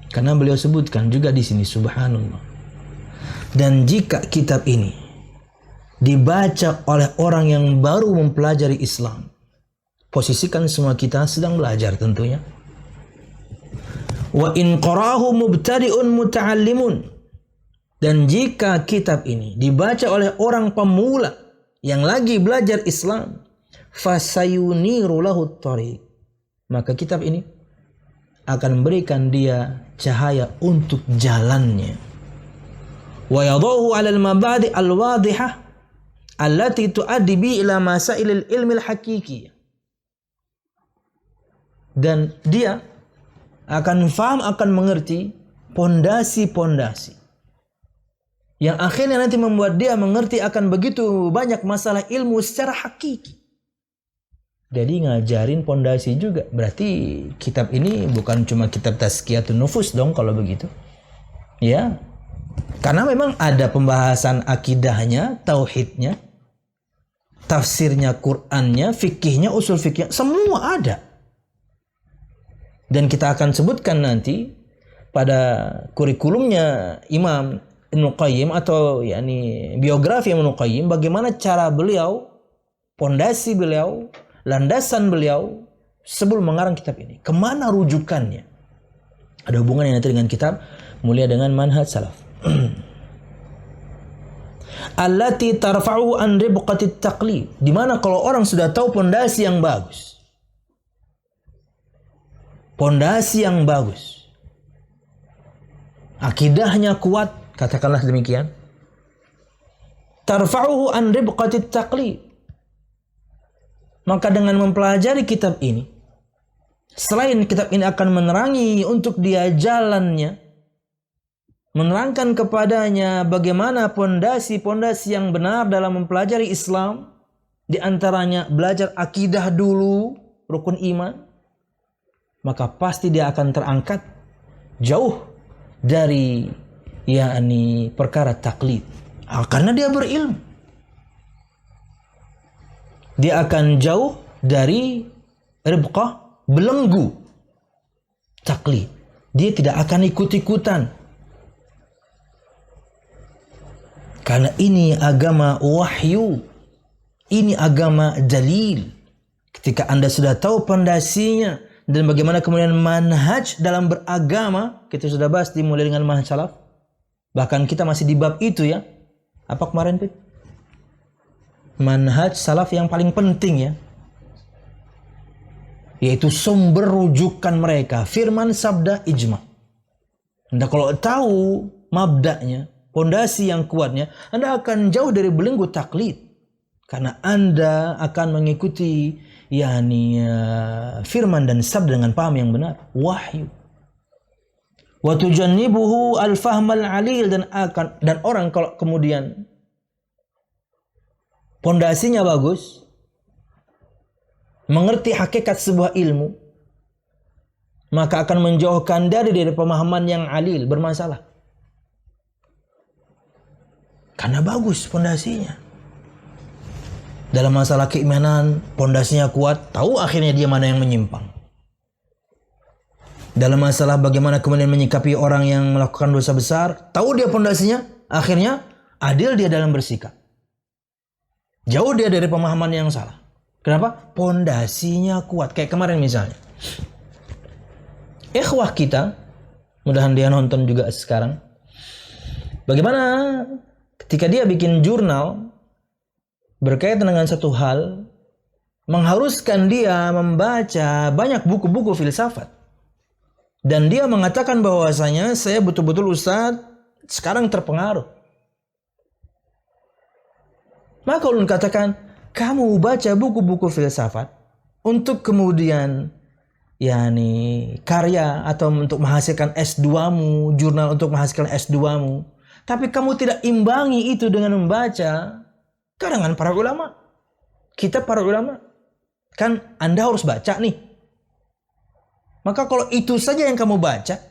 Karena beliau sebutkan juga di sini, subhanallah. Dan jika kitab ini dibaca oleh orang yang baru mempelajari Islam, posisikan semua kita sedang belajar tentunya. Wa in qara'ahu mubtadi'un muta'allimun. Dan jika kitab ini dibaca oleh orang pemula yang lagi belajar Islam, fasayuniru lahu at-tariq. Maka kitab ini akan memberikan dia cahaya untuk jalannya. Wa yadahu 'ala al-mabadi' al-wadihah allati tu'addi bi ila masail al-ilmi al-haqiqi. Dan dia akan faham, akan mengerti pondasi-pondasi yang akhirnya nanti membuat dia mengerti akan begitu banyak masalah ilmu secara hakiki. Jadi ngajarin pondasi juga. Berarti kitab ini bukan cuma kitab tazkiyatun nufus dong kalau begitu. Ya. Karena memang ada pembahasan akidahnya, tauhidnya, tafsirnya, Qur'annya, fikihnya, usul fikihnya, semua ada. Dan kita akan sebutkan nanti pada kurikulumnya Imam Ibnu Qayyim atau yakni biografi Ibnu Qayyim, bagaimana cara beliau, pondasi beliau, landasan beliau sebelum mengarang kitab ini. Kemana rujukannya? Ada hubungannya nanti dengan kitab Mulia dengan Manhaj Salaf. Allati tarfa'u an ribqati taqlid. Di mana kalau orang sudah tahu pondasi yang bagus. Pondasi yang bagus. Akidahnya kuat, katakanlah demikian. Tarfa'uhu an ribqati taqlid. Maka dengan mempelajari kitab ini, selain kitab ini akan menerangi untuk dia jalannya menerangkan kepadanya bagaimana pondasi-pondasi yang benar dalam mempelajari Islam, di antaranya belajar akidah dulu, rukun iman, maka pasti dia akan terangkat jauh dari perkara taklid. Karena dia berilmu. Dia akan jauh dari ribqah, belenggu taklid. Dia tidak akan ikut-ikutan. Karena ini agama wahyu. Ini agama dalil. Ketika Anda sudah tahu pondasinya dan bagaimana kemudian manhaj dalam beragama, kita sudah bahas dimulai dengan manhaj salaf. Bahkan kita masih di bab itu ya. Apa kemarin, Pip? Manhaj salaf yang paling penting ya. Yaitu sumber rujukan mereka, firman, sabda, ijma. Anda kalau tahu mabda'nya, pondasi yang kuatnya, Anda akan jauh dari belenggu taklid. Karena Anda akan mengikuti firman dan sabda dengan paham yang benar, wahyu. Wa tujannibuhu al-fahm al-alil, dan orang kalau kemudian pondasinya bagus, mengerti hakikat sebuah ilmu, maka akan menjauhkan dari pemahaman yang alil, bermasalah. Karena bagus pondasinya. Dalam masalah keimanan, pondasinya kuat, tahu akhirnya dia mana yang menyimpang. Dalam masalah bagaimana kemudian menyikapi orang yang melakukan dosa besar, tahu dia pondasinya, akhirnya adil dia dalam bersikap. Jauh dia dari pemahaman yang salah. Kenapa? Pondasinya kuat. Kayak kemarin misalnya, ikhwah kita, mudahan dia nonton juga sekarang, bagaimana ketika dia bikin jurnal berkaitan dengan satu hal, mengharuskan dia membaca banyak buku-buku filsafat. Dan dia mengatakan bahwasanya saya betul-betul Ustadz sekarang terpengaruh. Maka ulun katakan, kamu baca buku-buku filsafat untuk kemudian karya atau untuk menghasilkan S2-mu, jurnal untuk menghasilkan S2-mu. Tapi kamu tidak imbangi itu dengan membaca karangan para ulama. Kita para ulama. Kan Anda harus baca nih. Maka kalau itu saja yang kamu baca,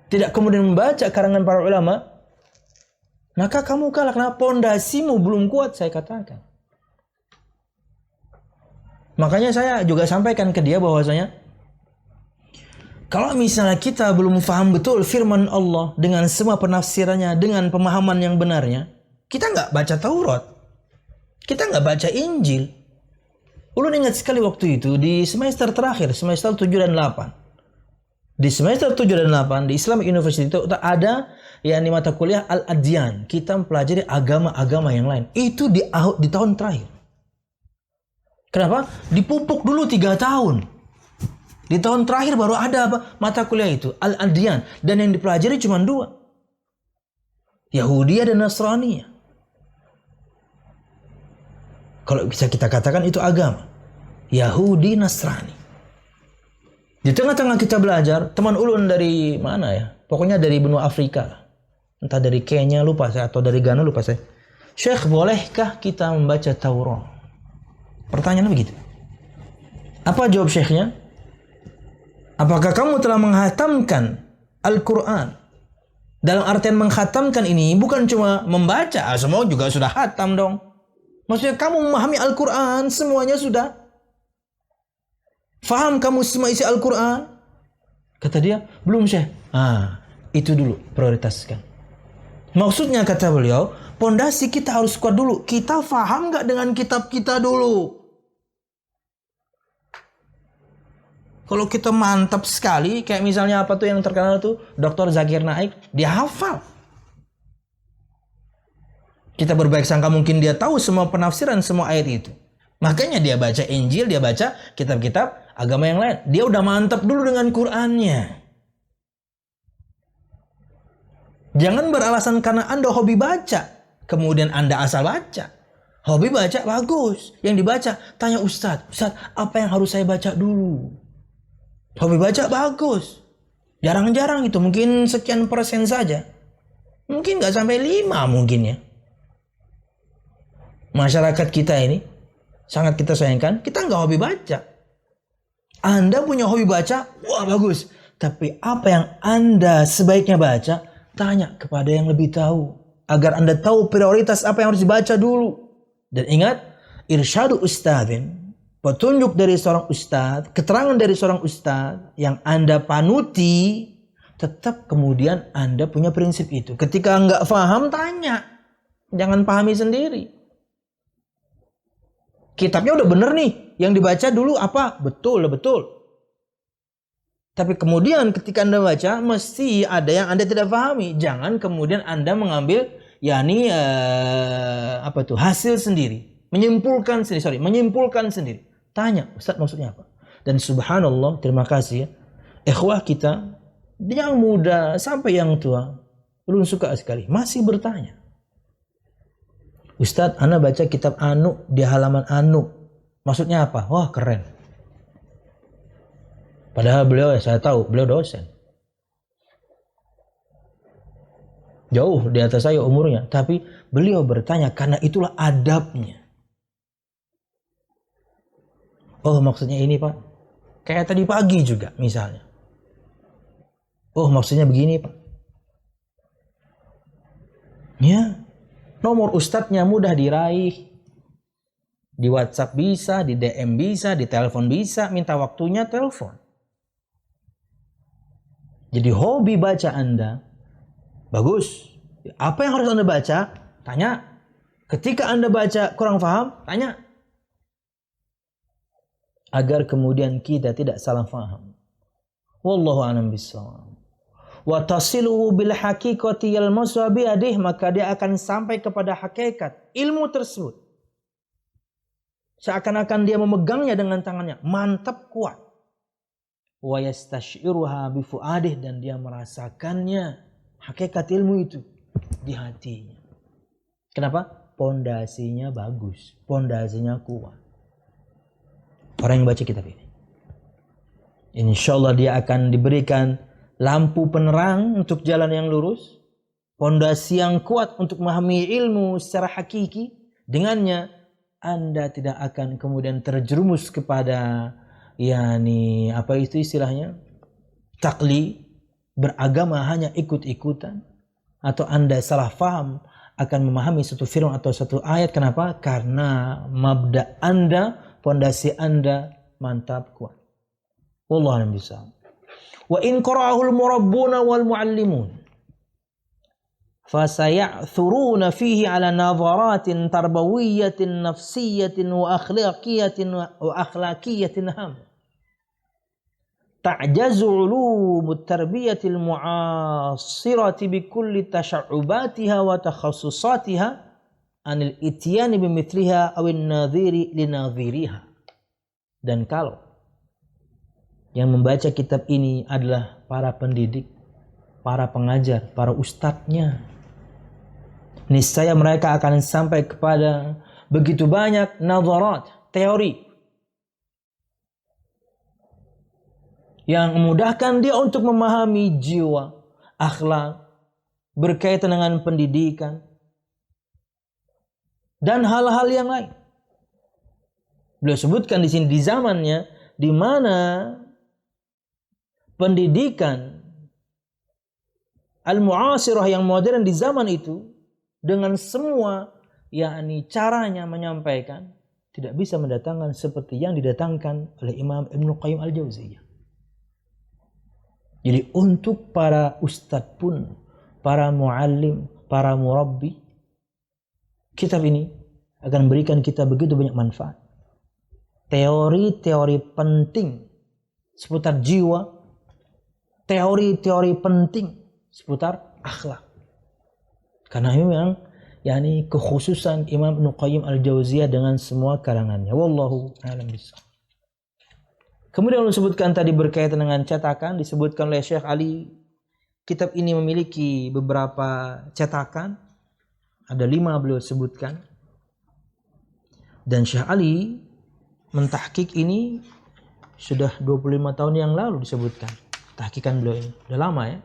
tidak kemudian membaca karangan para ulama, maka kamu kalah karena pondasimu belum kuat, saya katakan. Makanya saya juga sampaikan ke dia bahwasanya, kalau misalnya kita belum paham betul firman Allah dengan semua penafsirannya, dengan pemahaman yang benarnya, kita nggak baca Taurat, kita nggak baca Injil. Ulun ingat sekali waktu itu di semester terakhir, semester 7 dan 8. Di semester 7 dan 8 di Islamic University itu ada mata kuliah Al-Adyan. Kita mempelajari agama-agama yang lain. Itu di tahun terakhir. Kenapa? Dipupuk dulu 3 tahun. Di tahun terakhir baru ada mata kuliah itu, Al-Adyan, dan yang dipelajari cuma 2. Yahudiyah dan Nasraniyah. Kalau bisa kita katakan itu agama, Yahudi, Nasrani. Di tengah-tengah kita belajar, teman ulun dari mana ya? Pokoknya dari benua Afrika. Entah dari Kenya lupa saya, atau dari Ghana lupa saya. Syekh, bolehkah kita membaca Taurat? Pertanyaannya begitu. Apa jawab syekhnya? Apakah kamu telah menghatamkan Al-Quran? Dalam artian menghatamkan ini bukan cuma membaca, semua juga sudah hatam dong. Maksudnya kamu memahami Al-Quran, semuanya sudah. Faham kamu semua isi Al-Quran? Kata dia, belum Syekh. Itu dulu prioritaskan. Maksudnya kata beliau, pondasi kita harus kuat dulu. Kita faham gak dengan kitab kita dulu? Kalau kita mantap sekali, kayak misalnya apa tuh yang terkenal tuh, Dr. Zakir Naik, dia hafal. Kita berbaik sangka mungkin dia tahu semua penafsiran semua ayat itu. Makanya dia baca Injil, dia baca kitab-kitab agama yang lain. Dia udah mantap dulu dengan Qur'annya. Jangan beralasan karena Anda hobi baca, kemudian Anda asal baca. Hobi baca bagus. Yang dibaca, tanya Ustadz, apa yang harus saya baca dulu? Hobi baca bagus. Jarang-jarang itu, mungkin sekian persen saja. Mungkin nggak sampai 5 mungkin ya. Masyarakat kita ini sangat kita sayangkan, kita nggak hobi baca. Anda punya hobi baca, wah bagus. Tapi apa yang Anda sebaiknya baca, tanya kepada yang lebih tahu. Agar Anda tahu prioritas apa yang harus dibaca dulu. Dan ingat, irsyadu ustadzin, petunjuk dari seorang ustadz, keterangan dari seorang ustadz yang Anda panuti, tetap kemudian Anda punya prinsip itu. Ketika nggak paham, tanya. Jangan pahami sendiri. Kitabnya udah bener nih, yang dibaca dulu apa? Betul. Tapi kemudian ketika Anda baca, mesti ada yang Anda tidak pahami. Jangan kemudian Anda mengambil hasil sendiri. Menyimpulkan sendiri. Tanya, Ustaz maksudnya apa? Dan subhanallah, terima kasih ya. Ikhwah kita, yang muda sampai yang tua, belum suka sekali, masih bertanya. Ustaz, ana baca kitab anu di halaman anu. Maksudnya apa? Wah, keren. Padahal saya tahu, beliau dosen. Jauh di atas saya umurnya. Tapi beliau bertanya karena itulah adabnya. Oh, maksudnya ini Pak. Kayak tadi pagi juga misalnya. Oh, maksudnya begini Pak. Ya. Nomor ustadznya mudah diraih. Di WhatsApp bisa, di DM bisa, di telepon bisa, minta waktunya telepon. Jadi hobi baca Anda bagus. Apa yang harus Anda baca? Tanya. Ketika Anda baca kurang paham, tanya. Agar kemudian kita tidak salah paham. Wallahu a'lam bishawab. Wa tasiluhu bil haqiqati yalmasu bi yadihi, maka dia akan sampai kepada hakikat ilmu tersebut. Seakan-akan dia memegangnya dengan tangannya, mantap kuat. Wa yastashiruha bi fuadihi, dan dia merasakannya hakikat ilmu itu di hatinya. Kenapa? Pondasinya bagus, pondasinya kuat. Orang yang baca kitab ini, insyaallah dia akan diberikan lampu penerang untuk jalan yang lurus, pondasi yang kuat untuk memahami ilmu secara hakiki. Dengannya Anda tidak akan kemudian terjerumus kepada istilahnya? Taklid, beragama hanya ikut-ikutan, atau Anda salah faham akan memahami satu firman atau satu ayat. Kenapa? Karena mabda Anda, pondasi Anda mantap kuat. Wallahu a'lam bishawab. Wa in qara'ahul murabbuna wal muallimun fasaya'thuruna fihi ala nadharatin tarbawiyyatin nafsiyyatin wa akhlaqiyatin ham ta'jazu ulumut tarbiyatil mu'asirati bi kulli tasha'ubatiha wa takhassusatiha anil ityani bimithliha awin nadhiri linadhiriha. Dan kalau yang membaca kitab ini adalah para pendidik, para pengajar, para ustadznya, niscaya mereka akan sampai kepada begitu banyak nadharat, teori yang memudahkan dia untuk memahami jiwa, akhlak, berkaitan dengan pendidikan, dan hal-hal yang lain. Beliau sebutkan di sini di zamannya di mana pendidikan al-mu'asirah yang modern di zaman itu dengan semua caranya menyampaikan tidak bisa mendatangkan seperti yang didatangkan oleh Imam Ibnu Qayyim al-Jauziyah. Jadi untuk para ustadz pun, para muallim, para murabbi, kitab ini akan memberikan kita begitu banyak manfaat. Teori-teori penting seputar jiwa, teori-teori penting seputar akhlak. Karena memang kekhususan Imam Ibnu Qayyim al-Jauziyah dengan semua karangannya. Wallahu a'lam bishawab. Kemudian disebutkan tadi berkaitan dengan cetakan, disebutkan oleh Syekh Ali, kitab ini memiliki beberapa cetakan. Ada 5 beliau sebutkan. Dan Syekh Ali mentahqiq ini sudah 25 tahun yang lalu disebutkan. tahqiqan beliau ini. Udah lama ya.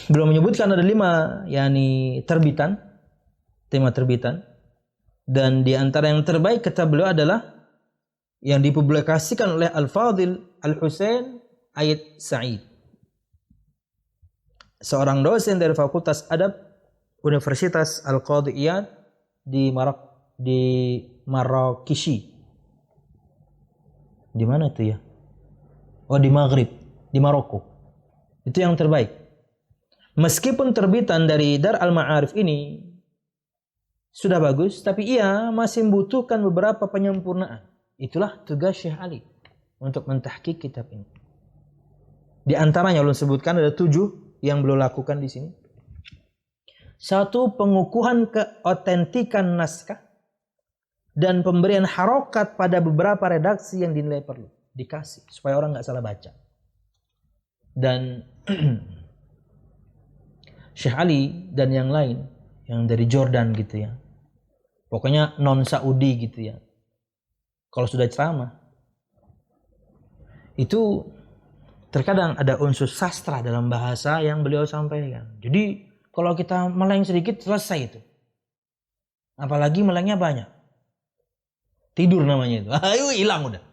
Beliau menyebutkan ada 5 yakni terbitan, tema terbitan. Dan di antara yang terbaik kata beliau adalah yang dipublikasikan oleh Al-Fadhil Al-Husain Ayyad Sa'id, seorang dosen dari Fakultas Adab Universitas Al-Qadhi Iyad di Marrakesh. Di mana itu ya? Oh, di Maghrib, di Maroko. Itu yang terbaik. Meskipun terbitan dari Dar Al-Ma'arif ini sudah bagus, tapi ia masih membutuhkan beberapa penyempurnaan. Itulah tugas Syekh Ali untuk mentahqiq kitab ini. Di antaranya ulun sebutkan ada 7 yang beliau lakukan di sini. 1, pengukuhan keotentikan naskah dan pemberian harokat pada beberapa redaksi yang dinilai perlu dikasih supaya orang nggak salah baca. Dan Syekh Ali dan yang lain yang dari Jordan gitu ya, pokoknya non Saudi gitu ya, kalau sudah ceramah itu terkadang ada unsur sastra dalam bahasa yang beliau sampaikan. Jadi kalau kita meleng sedikit selesai itu, apalagi melengnya banyak, tidur namanya itu, ayo hilang udah.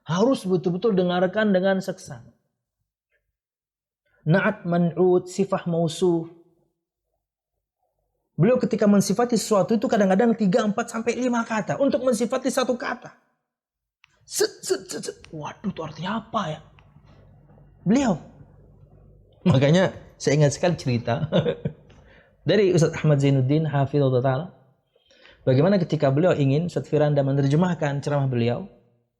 Harus betul-betul dengarkan dengan seksama. Na'at, man'ud, sifah mausuf. Beliau ketika mensifati sesuatu itu kadang-kadang 3, 4, sampai 5 kata untuk mensifati satu kata. Waduh, itu artinya apa ya? Beliau. Makanya saya ingat sekali cerita dari Ustaz Ahmad Zainuddin Hafizahullah Ta'ala. Bagaimana ketika beliau ingin Ustaz Firanda menerjemahkan ceramah beliau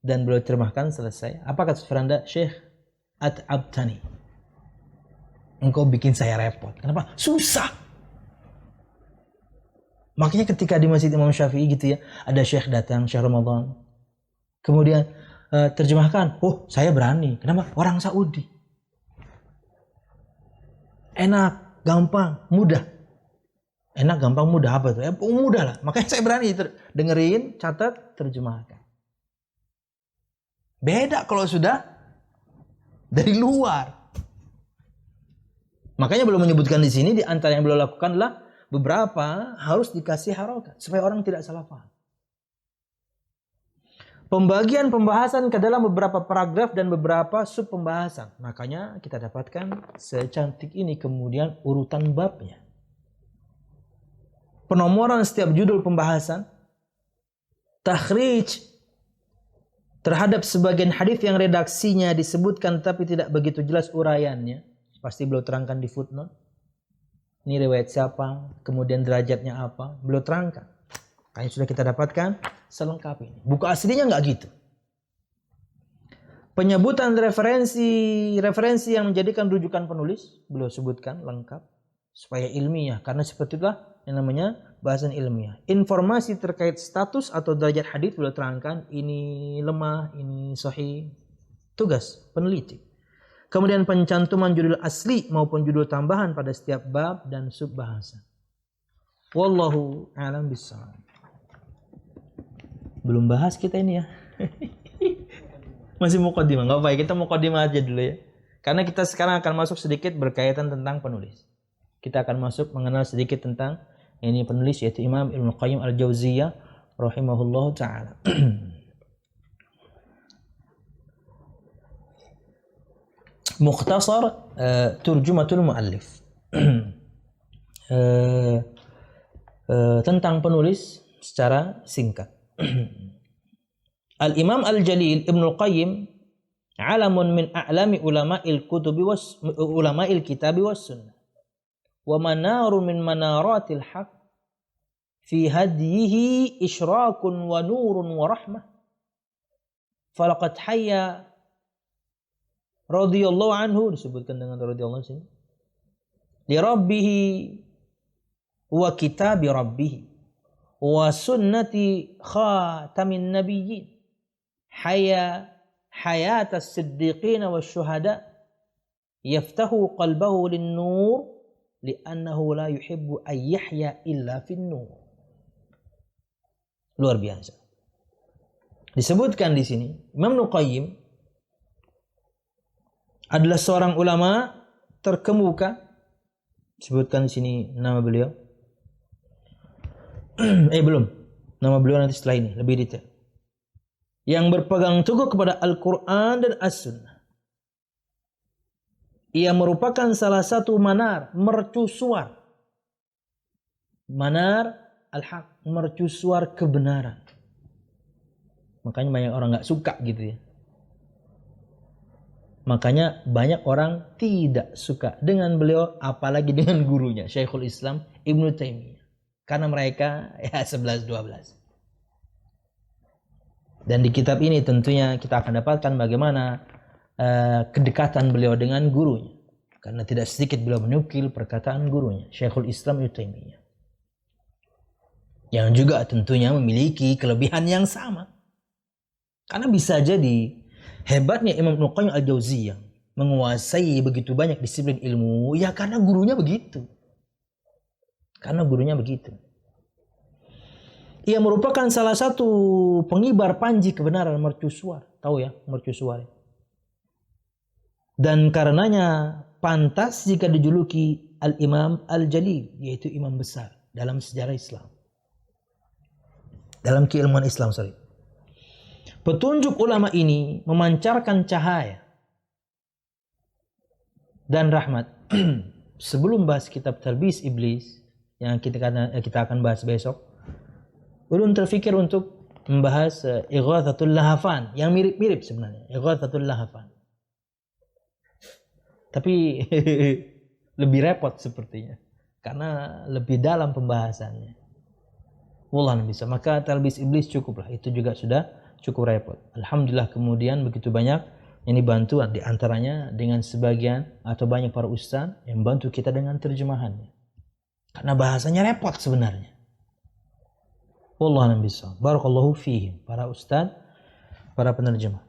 dan beliau terjemahkan selesai. Apa kata Ustaz Firanda? Syekh at'abtani. Engkau bikin saya repot. Kenapa? Susah. Makanya ketika di Masjid Imam Syafi'i gitu ya, ada Syekh datang, Syekh Ramadan. Kemudian terjemahkan. Oh, saya berani. Kenapa? Orang Saudi. Enak, gampang, mudah. Enak, gampang, mudah apa itu? Mudah lah. Makanya saya berani dengerin, catat, terjemahkan. Beda kalau sudah dari luar. Makanya belum menyebutkan di sini, di antara yang beliau lakukan adalah beberapa harus dikasih harokat supaya orang tidak salah paham. Pembagian pembahasan ke dalam beberapa paragraf dan beberapa sub pembahasan. Makanya kita dapatkan secantik ini kemudian urutan babnya. Penomoran setiap judul pembahasan. Takhrij terhadap sebagian hadis yang redaksinya disebutkan tapi tidak begitu jelas uraiannya. Pasti beliau terangkan di footnote. Ini riwayat siapa, kemudian derajatnya apa, beliau terangkan. Kayaknya sudah kita dapatkan selengkap ini. Buku aslinya nggak gitu. Penyebutan referensi yang menjadikan rujukan penulis, beliau sebutkan lengkap supaya ilmiah. Karena seperti itulah yang namanya bahasan ilmiah. Informasi terkait status atau derajat hadis beliau terangkan, ini lemah, ini sahih. Tugas peneliti. Kemudian pencantuman judul asli maupun judul tambahan pada setiap bab dan sub bahasa. Wallahu a'lam bishawab. Belum bahas kita ini ya. Masih muqaddimah. Enggak apa-apa, kita muqaddimah aja dulu ya. Karena kita sekarang akan masuk sedikit berkaitan tentang penulis. Kita akan masuk mengenal sedikit tentang ini penulis yaitu Imam Ibnu Qayyim Al-Jauziyah rahimahullahu taala. Mukhtasar Turjumatul Muallif. Tentang penulis secara singkat. Al-Imam Al-Jalil Ibnu Qayyim alamun min a'lami ulama'il kitabi was sunnah wa manarun min manaratil haq fi hadyihi isyrakun wa nurun wa rahmah falaqad hayya radhiyallahu anhu, disebutkan dengan radhiyallahu sini, li rabbih wa kitabi rabbih wa sunnati khatamin nabiyyin hayat as-siddiqin wasyuhada yaftahu qalbahu lin-nur li'annahu la yuhibbu an yahya illa fin-nur. Luar biasa. Disebutkan di sini Imam Ibnu Qayyim adalah seorang ulama terkemuka. Sebutkan di sini nama beliau. Belum. Nama beliau nanti setelah ini lebih detail. Yang berpegang teguh kepada Al-Quran dan As-Sunnah. Ia merupakan salah satu manar, mercusuar. Manar al-haq, mercusuar kebenaran. Makanya banyak orang nggak suka gitu ya. Makanya banyak orang tidak suka dengan beliau, apalagi dengan gurunya Syekhul Islam Ibnu Taimiyah. Karena mereka ya 11-12. Dan di kitab ini tentunya kita akan dapatkan bagaimana kedekatan beliau dengan gurunya. Karena tidak sedikit beliau menukil perkataan gurunya Syekhul Islam Ibnu Taimiyah. Yang juga tentunya memiliki kelebihan yang sama. Karena bisa jadi hebatnya Imam Ibnu Qayyim Al-Jauziyah menguasai begitu banyak disiplin ilmu ya karena gurunya begitu. Karena gurunya begitu. Ia merupakan salah satu pengibar panji kebenaran, mercusuar. Tahu ya, mercusuar. Dan karenanya pantas jika dijuluki Al-Imam Al-Jalil, yaitu imam besar dalam sejarah Islam. Dalam keilmuan Islam, Petunjuk ulama ini memancarkan cahaya dan rahmat. Sebelum bahas kitab Talbis Iblis yang kita akan bahas besok, ulun terfikir untuk membahas Ighathatul Lahafan yang mirip-mirip sebenarnya, Ighathatul Lahafan. Tapi lebih repot sepertinya karena lebih dalam pembahasannya. Wallah bisa. Maka Talbis Iblis cukuplah, itu juga sudah cukup repot. Alhamdulillah kemudian begitu banyak yang dibantu, di antaranya dengan sebagian atau banyak para ustaz yang bantu kita dengan terjemahannya. Karena bahasanya repot sebenarnya. Wallahu a'lam bishawab. Barakallahu fihim, para ustaz, para penerjemah.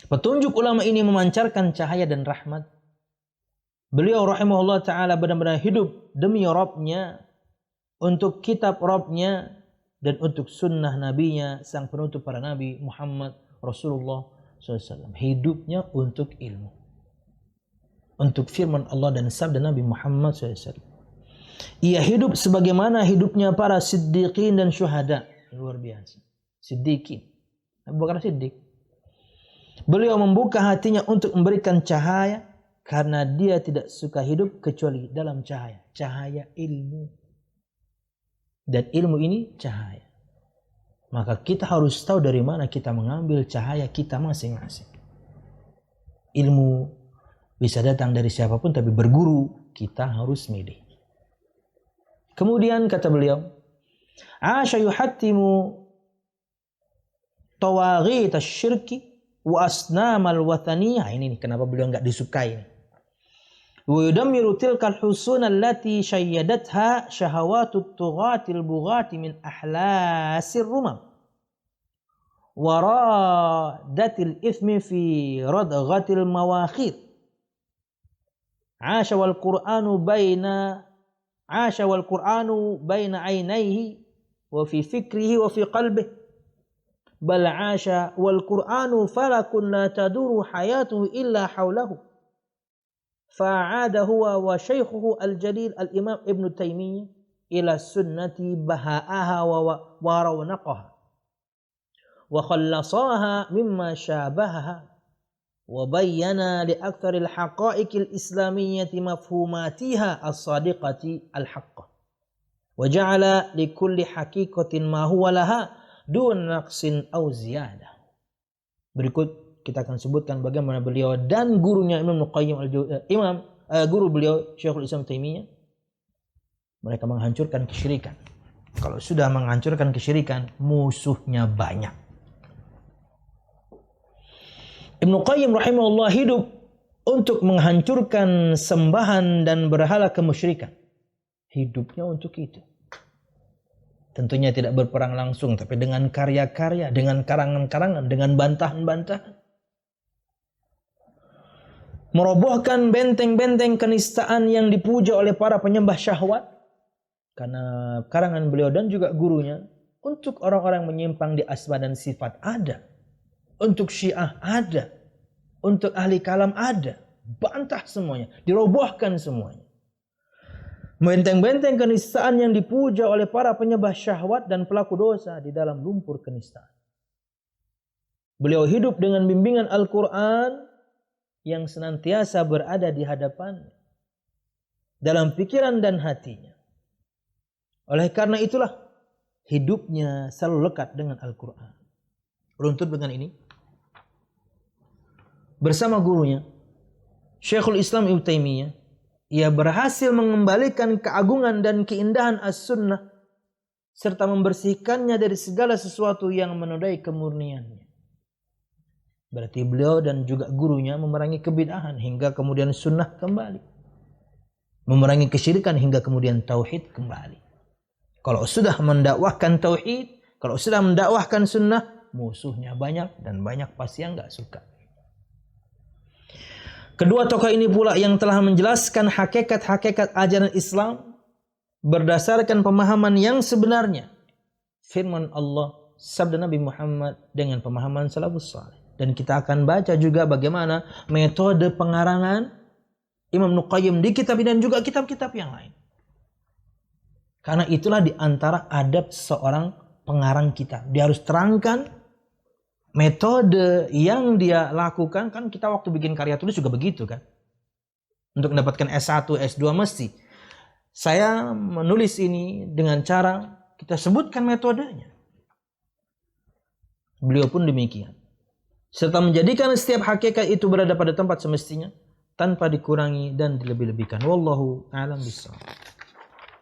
Petunjuk ulama ini memancarkan cahaya dan rahmat. Beliau rahimahullah ta'ala benar-benar hidup demi Rabbnya, untuk kitab Rabbnya, dan untuk sunnah nabinya, sang penutup para nabi Muhammad Rasulullah SAW. Hidupnya untuk ilmu, untuk firman Allah dan sabda Nabi Muhammad SAW. Ia hidup sebagaimana hidupnya para siddiqin dan syuhada. Luar biasa. Siddiqin, Abu Bakar Siddiq. Beliau membuka hatinya untuk memberikan cahaya, karena dia tidak suka hidup kecuali dalam cahaya. Cahaya ilmu. Dan ilmu ini cahaya. Maka kita harus tahu dari mana kita mengambil cahaya kita masing-masing. Ilmu bisa datang dari siapapun, tapi berguru kita harus milih. Kemudian kata beliau, Asya yuhattimu tawaghit asy-syirki wa asnamal wathaniyah. Ini kenapa beliau enggak disukai. ويدمر تلك الحصون التي شيدتها شهوات الطغاة البغاة من أحلاس الرمم ورادة الإثم في ردغة المواخير عاش والقرآن بين عينيه وفي فكره وفي قلبه بل عاش والقرآن فلك لا تدور حياته إلا حوله فعاد هو وشيخه الجليل الإمام ابن تيمية إلى السنة بهاءها ورونقها وخلصاها مما شابهها وبين لأكثر الحقائق الإسلامية مفهوماتها الصادقة الحقة وجعل لكل حقيقة ما هو لها دون نقص أو زيادة. Berikut kita akan sebutkan bagaimana beliau dan gurunya Imam Qayyim guru beliau Syekhul Islam Taimiyah, mereka menghancurkan kesyirikan. Kalau sudah menghancurkan kesyirikan, musuhnya banyak. Ibnu Qayyim rahimahullah hidup untuk menghancurkan sembahan dan berhala kemusyrikan. Hidupnya untuk itu. Tentunya tidak berperang langsung, tapi dengan karya-karya, dengan karangan-karangan, dengan bantahan-bantahan. Merobohkan benteng-benteng kenistaan yang dipuja oleh para penyembah syahwat. Karena karangan beliau dan juga gurunya, untuk orang-orang menyimpang di asma dan sifat ada. Untuk Syiah ada. Untuk ahli kalam ada. Bantah semuanya. Dirobohkan semuanya. Benteng-benteng kenistaan yang dipuja oleh para penyembah syahwat dan pelaku dosa di dalam lumpur kenistaan. Beliau hidup dengan bimbingan Al-Quran yang senantiasa berada di hadapannya, dalam pikiran dan hatinya. Oleh karena itulah, hidupnya selalu lekat dengan Al-Quran. Runtut dengan ini, bersama gurunya, Syekhul Islam Ibnu Taimiyah, ia berhasil mengembalikan keagungan dan keindahan as-sunnah, serta membersihkannya dari segala sesuatu yang menodai kemurniannya. Berarti beliau dan juga gurunya memerangi kebid'ahan hingga kemudian sunnah kembali. Memerangi kesyirikan hingga kemudian tauhid kembali. Kalau sudah mendakwahkan tauhid, kalau sudah mendakwahkan sunnah, musuhnya banyak dan banyak pasti yang gak suka. Kedua tokoh ini pula yang telah menjelaskan hakikat-hakikat ajaran Islam berdasarkan pemahaman yang sebenarnya. Firman Allah, sabda Nabi Muhammad dengan pemahaman salafus saleh. Dan kita akan baca juga bagaimana metode pengarangan Imam Ibnu Qayyim di kitab ini dan juga kitab-kitab yang lain. Karena itulah di antara adab seorang pengarang kitab. Dia harus terangkan metode yang dia lakukan. Kan kita waktu bikin karya tulis juga begitu kan. Untuk mendapatkan S1, S2 mesti. Saya menulis ini dengan cara kita sebutkan metodenya. Beliau pun demikian. Serta menjadikan setiap hakikat itu berada pada tempat semestinya tanpa dikurangi dan dilebih-lebihkan. Wallahu a'lam bishawab.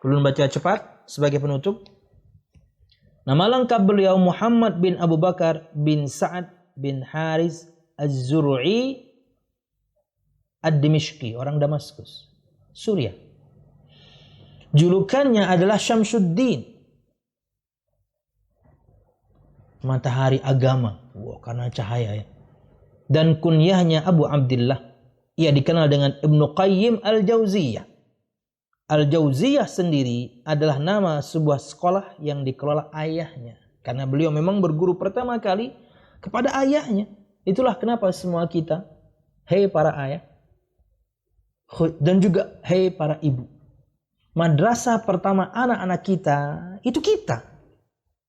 Perlu baca cepat sebagai penutup. Nama lengkap beliau Muhammad bin Abu Bakar bin Sa'ad bin Haris Az-Zur'i Ad-Dimishqi, orang Damaskus, Suriah. Julukannya adalah Syamsuddin, matahari agama. Wow, karena cahaya ya. Dan kunyahnya Abu Abdillah. Ia dikenal dengan Ibnu Qayyim Al-Jauziyah. Al-Jauziyah sendiri adalah nama sebuah sekolah yang dikelola ayahnya. Karena beliau memang berguru pertama kali kepada ayahnya. Itulah kenapa semua kita, hei para ayah, dan juga hei para ibu, madrasah pertama anak-anak kita, itu kita.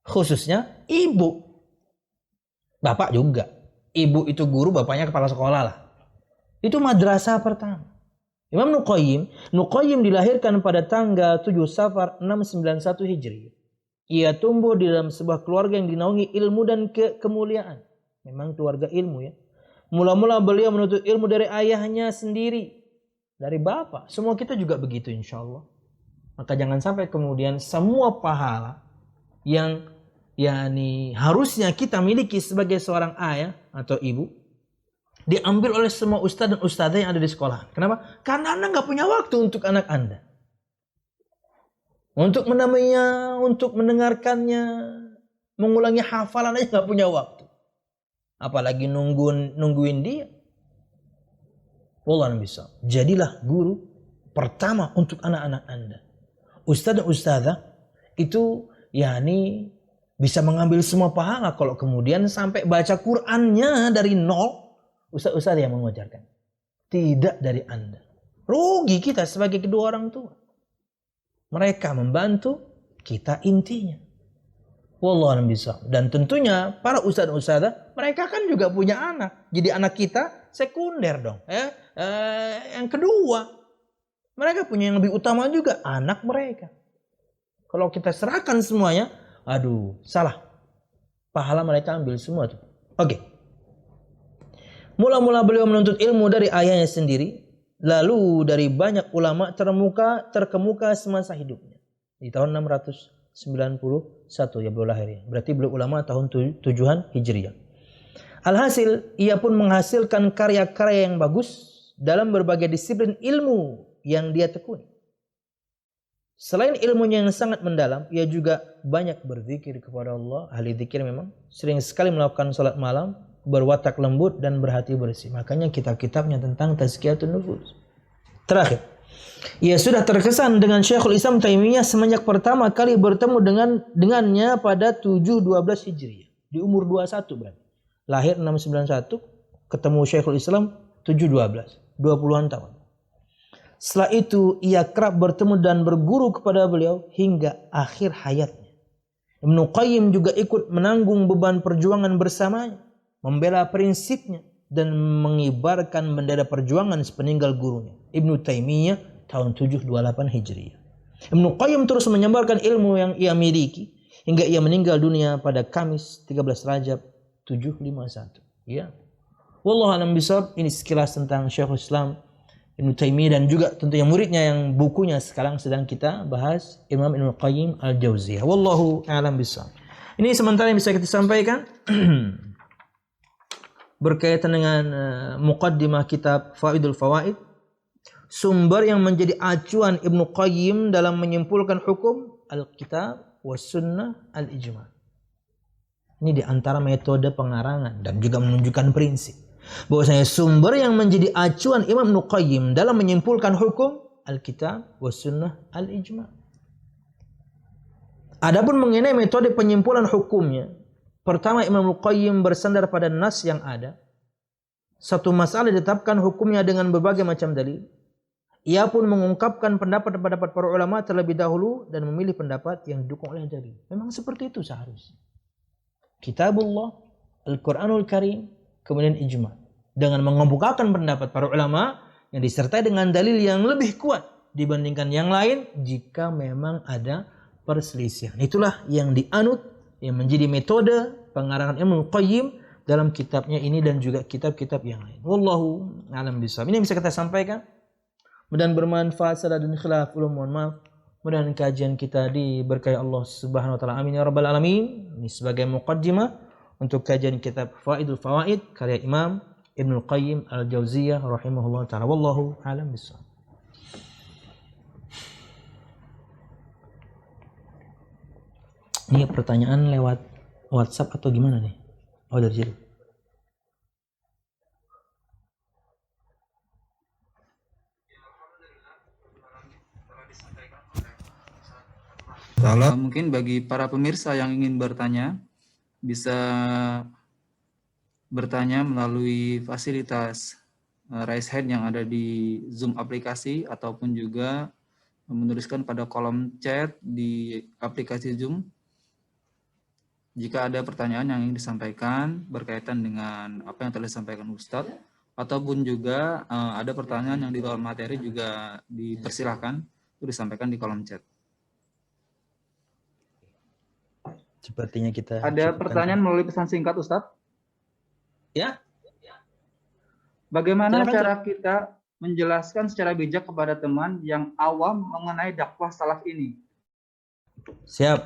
Khususnya ibu. Bapak juga. Ibu itu guru, bapaknya kepala sekolah lah. Itu madrasah pertama. Imam Ibnu Qayyim dilahirkan pada tanggal 7 Safar 691 Hijriah. Ia tumbuh di dalam sebuah keluarga yang dinaungi ilmu dan kemuliaan. Memang keluarga ilmu ya. Mula-mula beliau menuntut ilmu dari ayahnya sendiri. Dari bapak. Semua kita juga begitu insya Allah. Maka jangan sampai kemudian semua pahala yang harusnya kita miliki sebagai seorang ayah atau ibu diambil oleh semua ustadz dan ustadzah yang ada di sekolah. Kenapa? Karena Anda nggak punya waktu untuk anak Anda. Untuk menamainya, untuk mendengarkannya, mengulangi hafalan aja nggak punya waktu. Apalagi nungguin dia. Wallahu bisa. Jadilah guru pertama untuk anak-anak Anda. Ustadz dan ustadzah itu bisa mengambil semua pahala kalau kemudian sampai baca Qur'annya dari nol, ustaz-ustaz yang mengajarkan. Tidak dari Anda. Rugi kita sebagai kedua orang tua. Mereka membantu, kita intinya. Wallahu a'lam bishawab. Dan tentunya para ustaz dan ustazah, mereka kan juga punya anak. Jadi anak kita sekunder dong. Yang kedua, mereka punya yang lebih utama juga, anak mereka. Kalau kita serahkan semuanya, aduh, salah. Pahala mereka ambil semua tuh. Oke. Mula-mula beliau menuntut ilmu dari ayahnya sendiri, lalu dari banyak ulama terkemuka semasa hidupnya. Di tahun 691 ya beliau lahir. Berarti beliau ulama tahun 7-an Hijriah. Alhasil, ia pun menghasilkan karya-karya yang bagus dalam berbagai disiplin ilmu yang dia tekuni. Selain ilmunya yang sangat mendalam, ia juga banyak berzikir kepada Allah. Ahli zikir memang sering sekali melakukan salat malam, berwatak lembut dan berhati bersih. Makanya kitab-kitabnya tentang tazkiyatun nufus. Terakhir, ia sudah terkesan dengan Syekhul Islam Taimiyah semenjak pertama kali bertemu dengannya pada 7/12 Hijriah. Di umur 21 berarti. Lahir 691, ketemu Syekhul Islam 712, 20-an tahun. Setelah itu ia kerap bertemu dan berguru kepada beliau hingga akhir hayatnya. Ibnu Qayyim juga ikut menanggung beban perjuangan bersamanya, membela prinsipnya dan mengibarkan bendera perjuangan sepeninggal gurunya Ibnu Taimiyah tahun 728 Hijriah. Ibnu Qayyim terus menyebarkan ilmu yang ia miliki hingga ia meninggal dunia pada Kamis 13 Rajab 751. Ya. Wallahu a'lam bishawab. Ini sekilas tentang Syekhul Islam Ibnu Taimiyah dan juga tentunya muridnya yang bukunya sekarang sedang kita bahas, Imam Ibnu Qayyim Al-Jauziyah. Wallahu a'lam bishawab. Ini sementara yang bisa kita sampaikan berkaitan dengan muqaddimah kitab Faidul Fawaid, sumber yang menjadi acuan Ibnu Qayyim dalam menyimpulkan hukum Al-Kitab was Sunnah Al-Ijma'. Ini di antara metode pengarangan dan juga menunjukkan prinsip bahwasanya sumber yang menjadi acuan Imam Ibnu Qayyim dalam menyimpulkan hukum Al-Kitab was Sunnah Al-Ijma'. Adapun mengenai metode penyimpulan hukumnya, pertama Imam Ibnu Qayyim bersandar pada nas yang ada. Satu masalah ditetapkan hukumnya dengan berbagai macam dalil. Ia pun mengungkapkan pendapat-pendapat para ulama terlebih dahulu dan memilih pendapat yang didukung oleh dalil. Memang seperti itu seharusnya. Kitabullah, Al-Quranul Karim, kemudian ijma'. Dengan mengemukakan pendapat para ulama yang disertai dengan dalil yang lebih kuat dibandingkan yang lain jika memang ada perselisihan. Itulah yang dianut, yang menjadi metode pengarangan Ibnu Qayyim dalam kitabnya ini dan juga kitab-kitab yang lain. Wallahu a'lam bishawab. Ini yang bisa kita sampaikan. Mudah-mudahan bermanfaat. Salah dan khilaf ulum, mohon maaf. Mudah-mudahan kajian kita diberkahi Allah Subhanahu wa taala. Amin ya rabbal alamin. Ini sebagai muqaddimah untuk kajian kitab Faidul Fawaid karya Imam Ibnu Qayyim Al-Jauziyah rahimahullah taala. Wallahu a'lam bishawab. Ini pertanyaan lewat WhatsApp atau gimana nih? Oh, dari situ. Mungkin bagi para pemirsa yang ingin bertanya, bisa bertanya melalui fasilitas raise hand yang ada di Zoom aplikasi ataupun juga menuliskan pada kolom chat di aplikasi Zoom. Jika ada pertanyaan yang ingin disampaikan berkaitan dengan apa yang telah disampaikan Ustadz, ataupun juga ada pertanyaan yang di luar materi juga dipersilahkan untuk disampaikan di kolom chat. Sepertinya kita ada pertanyaan melalui pesan singkat Ustadz? Ya. Bagaimana cara kita menjelaskan secara bijak kepada teman yang awam mengenai dakwah salaf ini? Siap.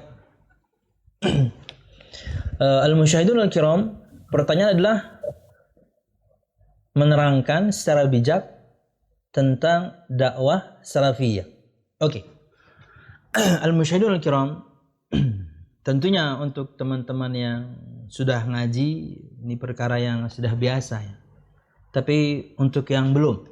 Al-Musyahidun Al-Kiram, pertanyaan adalah menerangkan secara bijak tentang dakwah salafiyah. Oke. Al-Musyahidun Al-Kiram, tentunya untuk teman-teman yang sudah ngaji, ini perkara yang sudah biasa ya. Tapi untuk yang belum,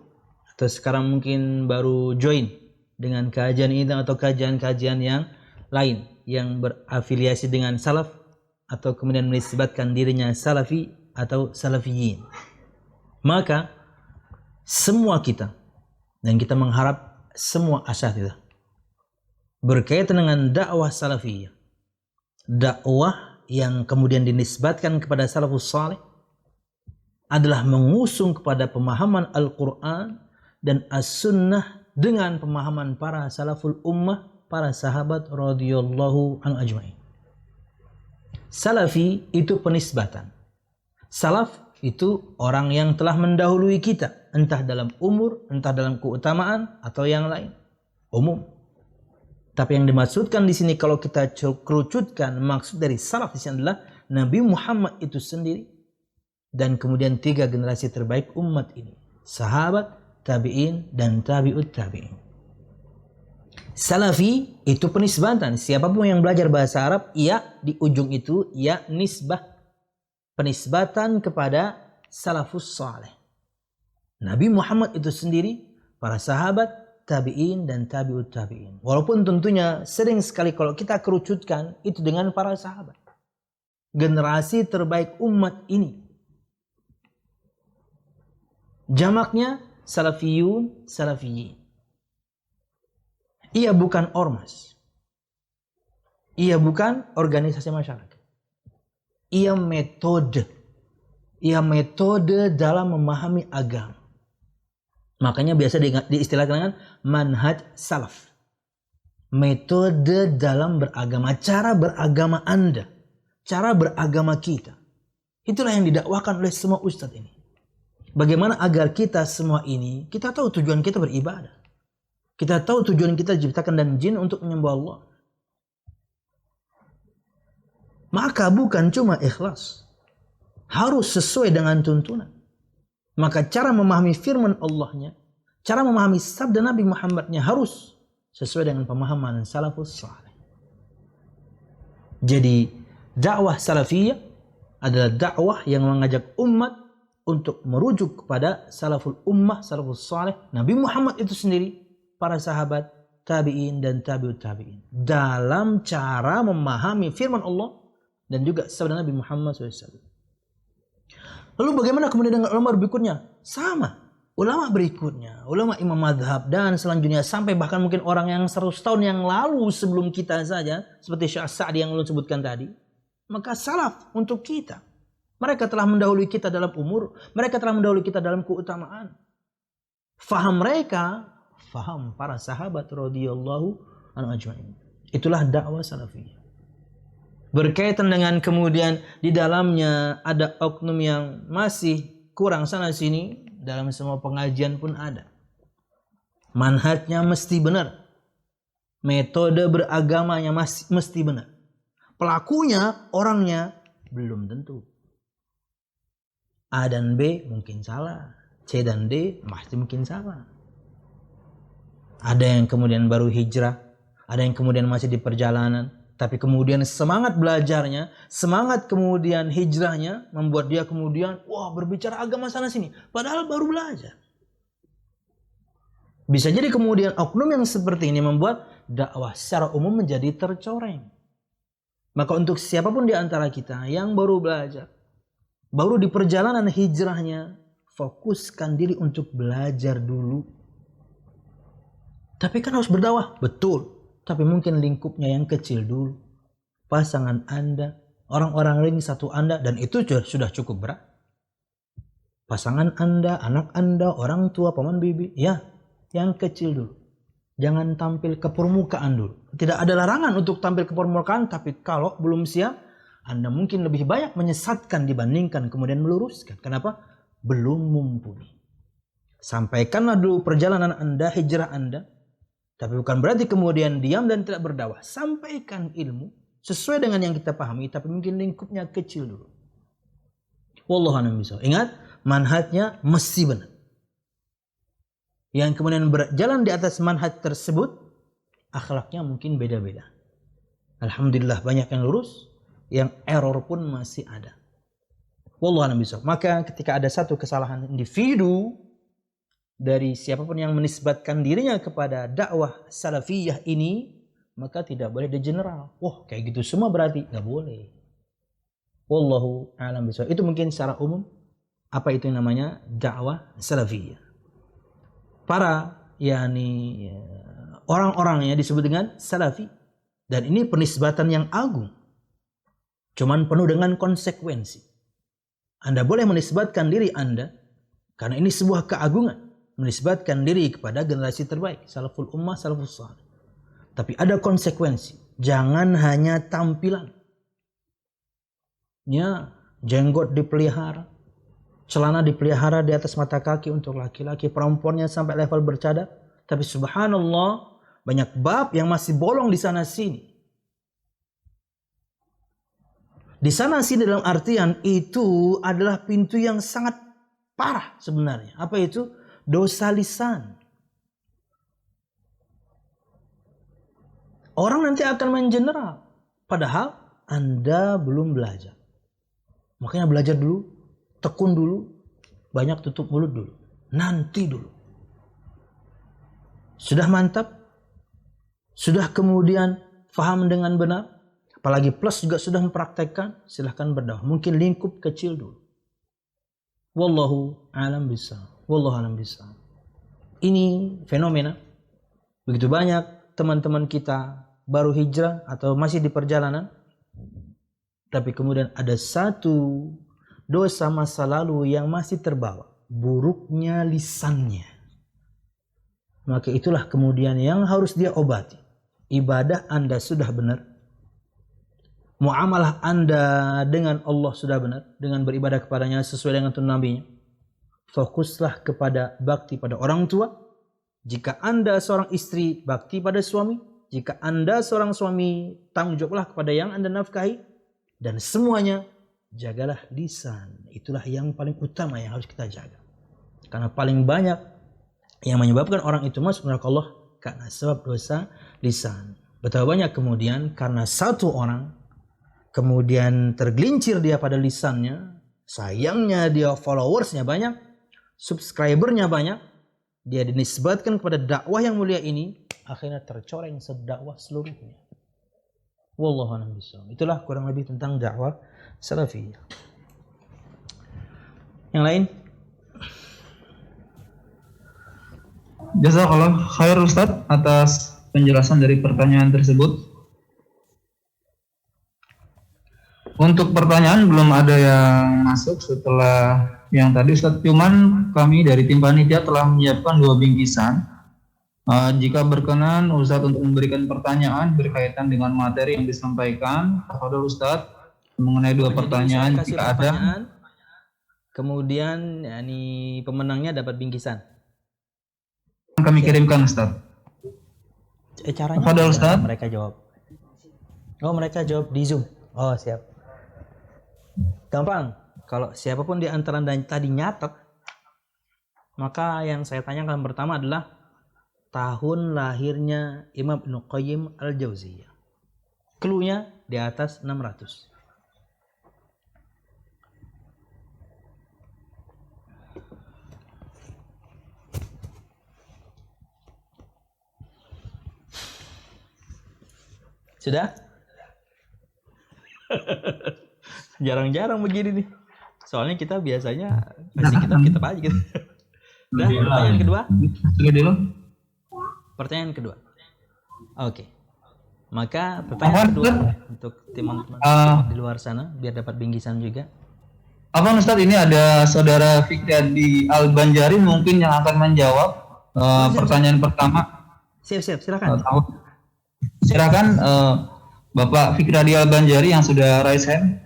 atau sekarang mungkin baru join dengan kajian ini atau kajian-kajian yang lain yang berafiliasi dengan salaf atau kemudian menisbatkan dirinya salafi atau salafiyin, maka semua kita dan kita mengharap semua asatidzah berkaitan dengan dakwah salafiyah, dakwah yang kemudian dinisbatkan kepada salafus saleh, adalah mengusung kepada pemahaman Al-Quran dan As-Sunnah dengan pemahaman para salaful ummah, para sahabat radhiyallahu anhu ajma'in. Salafi itu penisbatan. Salaf itu orang yang telah mendahului kita, entah dalam umur, entah dalam keutamaan atau yang lain, umum. Tapi yang dimaksudkan di sini kalau kita kerucutkan, maksud dari salaf di sini adalah Nabi Muhammad itu sendiri dan kemudian 3 generasi terbaik umat ini, sahabat, tabi'in dan tabi'ut tabi'in. Salafi itu penisbatan. Siapapun yang belajar bahasa Arab, ya di ujung itu ya nisbah, penisbatan kepada salafus saleh. Nabi Muhammad itu sendiri, para sahabat, tabi'in dan tabi'ut tabi'in. Walaupun tentunya sering sekali kalau kita kerucutkan itu dengan para sahabat, generasi terbaik umat ini. Jamaknya salafiyun, salafiyin. Ia bukan ormas. Ia bukan organisasi masyarakat. Ia metode. Ia metode dalam memahami agama. Makanya biasa diistilahkan dengan manhaj salaf. Metode dalam beragama, cara beragama Anda, cara beragama kita. Itulah yang didakwakan oleh semua ustadz ini. Bagaimana agar kita semua ini, kita tahu tujuan kita beribadah. Kita tahu tujuan kita diciptakan dan jin untuk menyembah Allah. Maka bukan cuma ikhlas. Harus sesuai dengan tuntunan. Maka cara memahami firman Allahnya, cara memahami sabda Nabi Muhammadnya harus sesuai dengan pemahaman salafus salih. Jadi dakwah salafiyah adalah dakwah yang mengajak umat untuk merujuk kepada salaful ummah, salafus salih, Nabi Muhammad itu sendiri, para sahabat, tabi'in dan tabi'ut tabi'in. Dalam cara memahami firman Allah dan juga sabda Nabi Muhammad SAW. Lalu bagaimana kemudian dengan ulama berikutnya? Sama. Ulama berikutnya, ulama imam madhab dan selanjutnya sampai bahkan mungkin orang yang 100 tahun yang lalu sebelum kita saja, seperti Syekh Sa'di yang ulun sebutkan tadi. Maka salaf untuk kita. Mereka telah mendahului kita dalam umur. Mereka telah mendahului kita dalam keutamaan. Faham mereka, faham para sahabat radhiyallahu anhum ajma'in. Itulah dakwah salafiyah. Berkaitan dengan kemudian di dalamnya ada oknum yang masih kurang sana sini, dalam semua pengajian pun ada. Manhajnya mesti benar. Metode beragamanya mesti benar. Pelakunya, orangnya belum tentu. A dan B mungkin salah. C dan D pasti mungkin salah. Ada yang kemudian baru hijrah. Ada yang kemudian masih di perjalanan. Tapi kemudian semangat belajarnya, semangat kemudian hijrahnya membuat dia kemudian berbicara agama sana sini. Padahal baru belajar. Bisa jadi kemudian oknum yang seperti ini membuat dakwah secara umum menjadi tercoreng. Maka untuk siapapun di antara kita yang baru belajar, baru di perjalanan hijrahnya, fokuskan diri untuk belajar dulu. Tapi kan harus berdakwah, betul. Tapi mungkin lingkupnya yang kecil dulu. Pasangan Anda, orang-orang ring satu Anda, dan itu sudah cukup berat. Pasangan Anda, anak Anda, orang tua, paman bibi, ya, yang kecil dulu. Jangan tampil ke permukaan dulu. Tidak ada larangan untuk tampil ke permukaan, tapi kalau belum siap, Anda mungkin lebih banyak menyesatkan dibandingkan kemudian meluruskan. Kenapa? Belum mumpuni. Sampaikanlah dulu perjalanan Anda, hijrah Anda. Tapi bukan berarti kemudian diam dan tidak berdakwah. Sampaikan ilmu sesuai dengan yang kita pahami, tapi mungkin lingkupnya kecil dulu. Wallahu a'lam bishawab. Ingat, manhajnya mesti benar. Yang kemudian berjalan di atas manhaj tersebut, akhlaknya mungkin beda-beda. Alhamdulillah banyak yang lurus, yang error pun masih ada. Wallahu a'lam bishawab. Maka ketika ada satu kesalahan individu dari siapapun yang menisbatkan dirinya kepada dakwah salafiyah ini, maka tidak boleh digeneral. Kayak gitu semua berarti nggak boleh. Wallahu a'lam bishawab. Itu mungkin secara umum apa itu yang namanya dakwah salafiyah. Para orang-orangnya disebut dengan salafi, dan ini penisbatan yang agung. Cuman penuh dengan konsekuensi. Anda boleh menisbatkan diri Anda karena ini sebuah keagungan. Menisbatkan diri kepada generasi terbaik, salaful ummah, salafus salih. Tapi ada konsekuensi. Jangan hanya tampilan. Jenggot dipelihara, celana dipelihara di atas mata kaki untuk laki-laki, perempuannya sampai level bercadar. Tapi subhanallah, banyak bab yang masih bolong di sana sini. Di sana sini dalam artian itu adalah pintu yang sangat parah sebenarnya. Apa itu? Dosa lisan. Orang nanti akan mengeneral. Padahal Anda belum belajar. Makanya belajar dulu. Tekun dulu. Banyak tutup mulut dulu. Nanti dulu. Sudah mantap? Sudah kemudian faham dengan benar? Apalagi plus juga sudah mempraktekkan? Silahkan berdakwah. Mungkin lingkup kecil dulu. Wallahu a'lam bishawab. Wallahu a'lam bishawab. Ini fenomena. Begitu banyak teman-teman kita baru hijrah atau masih di perjalanan, tapi kemudian ada satu dosa masa lalu yang masih terbawa, buruknya lisannya. Maka itulah kemudian yang harus dia obati. Ibadah Anda sudah benar, muamalah Anda dengan Allah sudah benar, dengan beribadah kepadanya sesuai dengan tuntunan Nabi-Nya. Fokuslah kepada bakti pada orang tua. Jika Anda seorang istri, bakti pada suami. Jika Anda seorang suami, tanggung jawablah kepada yang Anda nafkahi. Dan semuanya, jagalah lisan. Itulah yang paling utama yang harus kita jaga. Karena paling banyak yang menyebabkan orang itu masuk neraka Allah karena sebab dosa lisan. Betapa banyak kemudian karena satu orang kemudian tergelincir dia pada lisannya, sayangnya dia followersnya banyak, subscribernya banyak, dia dinisbatkan kepada dakwah yang mulia ini, akhirnya tercoreng sedakwah seluruhnya. Wallahu a'lam bishawab. Itulah kurang lebih tentang dakwah salafiyah. Yang lain? Jazakallah khair Ustaz atas penjelasan dari pertanyaan tersebut. Untuk pertanyaan belum ada yang masuk setelah yang tadi Ustaz. Cuman kami dari tim panitia telah menyiapkan 2 bingkisan. Jika berkenan Ustaz untuk memberikan pertanyaan berkaitan dengan materi yang disampaikan, kepada Ustaz mengenai 2 pertanyaan jika ada. Kemudian ini pemenangnya dapat bingkisan. Kami kirimkan Ustaz. Caranya kepada Ustaz mereka jawab. Oh, mereka jawab di Zoom. Oh, siap. Gampang. Kalau siapapun di antara tadi nyatet, maka yang saya tanyakan pertama adalah tahun lahirnya Imam Ibnu Qayyim Al-Jauziyah. Cluenya di atas 600. Sudah? Jarang-jarang begini nih. Soalnya kita biasanya kasih kitab aja gitu. Udah, pertanyaan kedua? Pertanyaan kedua. Oke. Maka pertanyaan kedua untuk teman-teman di luar sana biar dapat bingkisan juga. Apa Ustaz, ini ada saudara Fikri Al-Banjari mungkin yang akan menjawab pertanyaan pertama. Siap, silakan. Silakan Bapak Fikri Al-Banjari yang sudah raise hand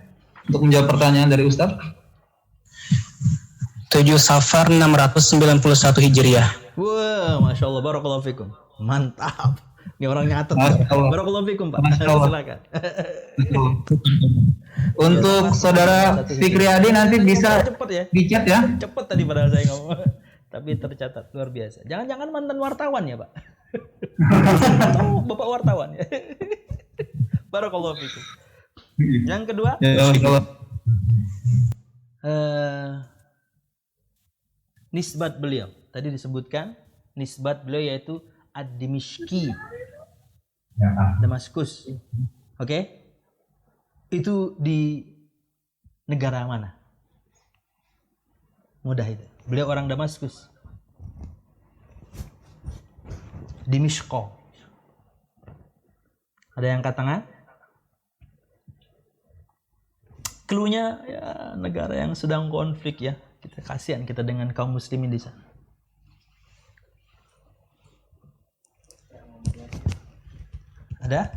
untuk menjawab pertanyaan dari Ustaz. 7 Safar 691 Hijriah. Wah, Masya Allah, barakallahu fikum. Mantap. Ini orang nyatet. Barakallahu fikum, Pak. Silakan. Untuk saudara Fikri Adi nanti bisa di-chat ya. Cepet tadi padahal saya ngomong. Tapi tercatat, luar biasa. Jangan-jangan mantan wartawan ya, Pak? Atau Bapak wartawan ya? Barakallahu fikum. Yang kedua, nisbat beliau. Tadi disebutkan nisbat beliau yaitu Ad-Dimishki, Damaskus. Oke? Itu di negara mana? Mudah itu. Beliau orang Damaskus. Dimishko. Ada yang angkat tangan? Cluenya ya negara yang sedang konflik ya. Kita kasihan kita dengan kaum muslimin di sana. Ada?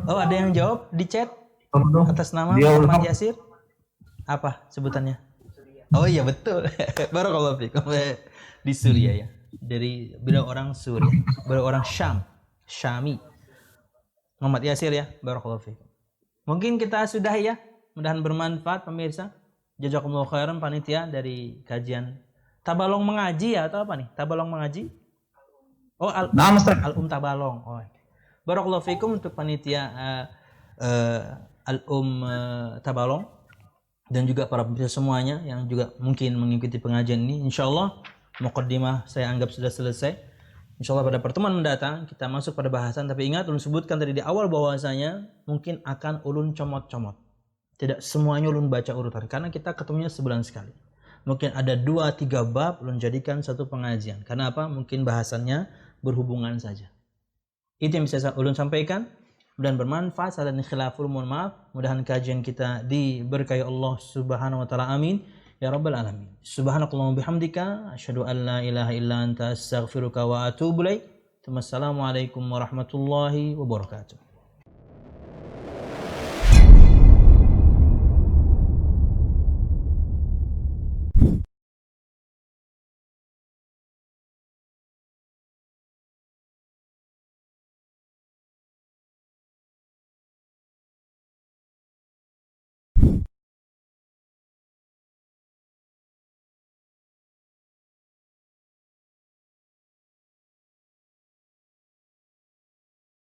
Oh, ada yang jawab di chat atas nama Muhammad Yasir. Apa sebutannya? Oh iya betul. Barakallahu fikum. Di Suriah ya. Dari beliau orang Suriah, beliau orang Syam, Syami. Muhammad Yasir ya. Barakallahu fikum. Mungkin kita sudah ya. Mudahan bermanfaat pemirsa. Jazakumullah khairan panitia dari kajian Tabalong mengaji ya atau apa nih? Tabalong mengaji? Oh, Tabalong. Oh. Barakallahu fikum untuk panitia Tabalong dan juga para pemirsa semuanya yang juga mungkin mengikuti pengajian ini. Insyaallah muqaddimah saya anggap sudah selesai. Insyaallah pada pertemuan mendatang kita masuk pada bahasan, tapi ingat ulun sebutkan tadi di awal bahwasanya mungkin akan ulun comot-comot. Tidak semuanya ulun baca urutan karena kita ketemunya sebulan sekali. Mungkin ada 2-3 bab ulun jadikan satu pengajian. Karena apa? Mungkin bahasannya berhubungan saja. Itu yang bisa ulun sampaikan dan bermanfaat. Salah dan khilaful, mohon maaf. Mudahan kajian kita diberkahi Allah Subhanahu wa taala. Amin ya rabbal alamin. Subhanakallahumma bihamdika asyhadu an la ilaha illa anta astaghfiruka wa atubu ilaik. Wassalamualaikum warahmatullahi wabarakatuh.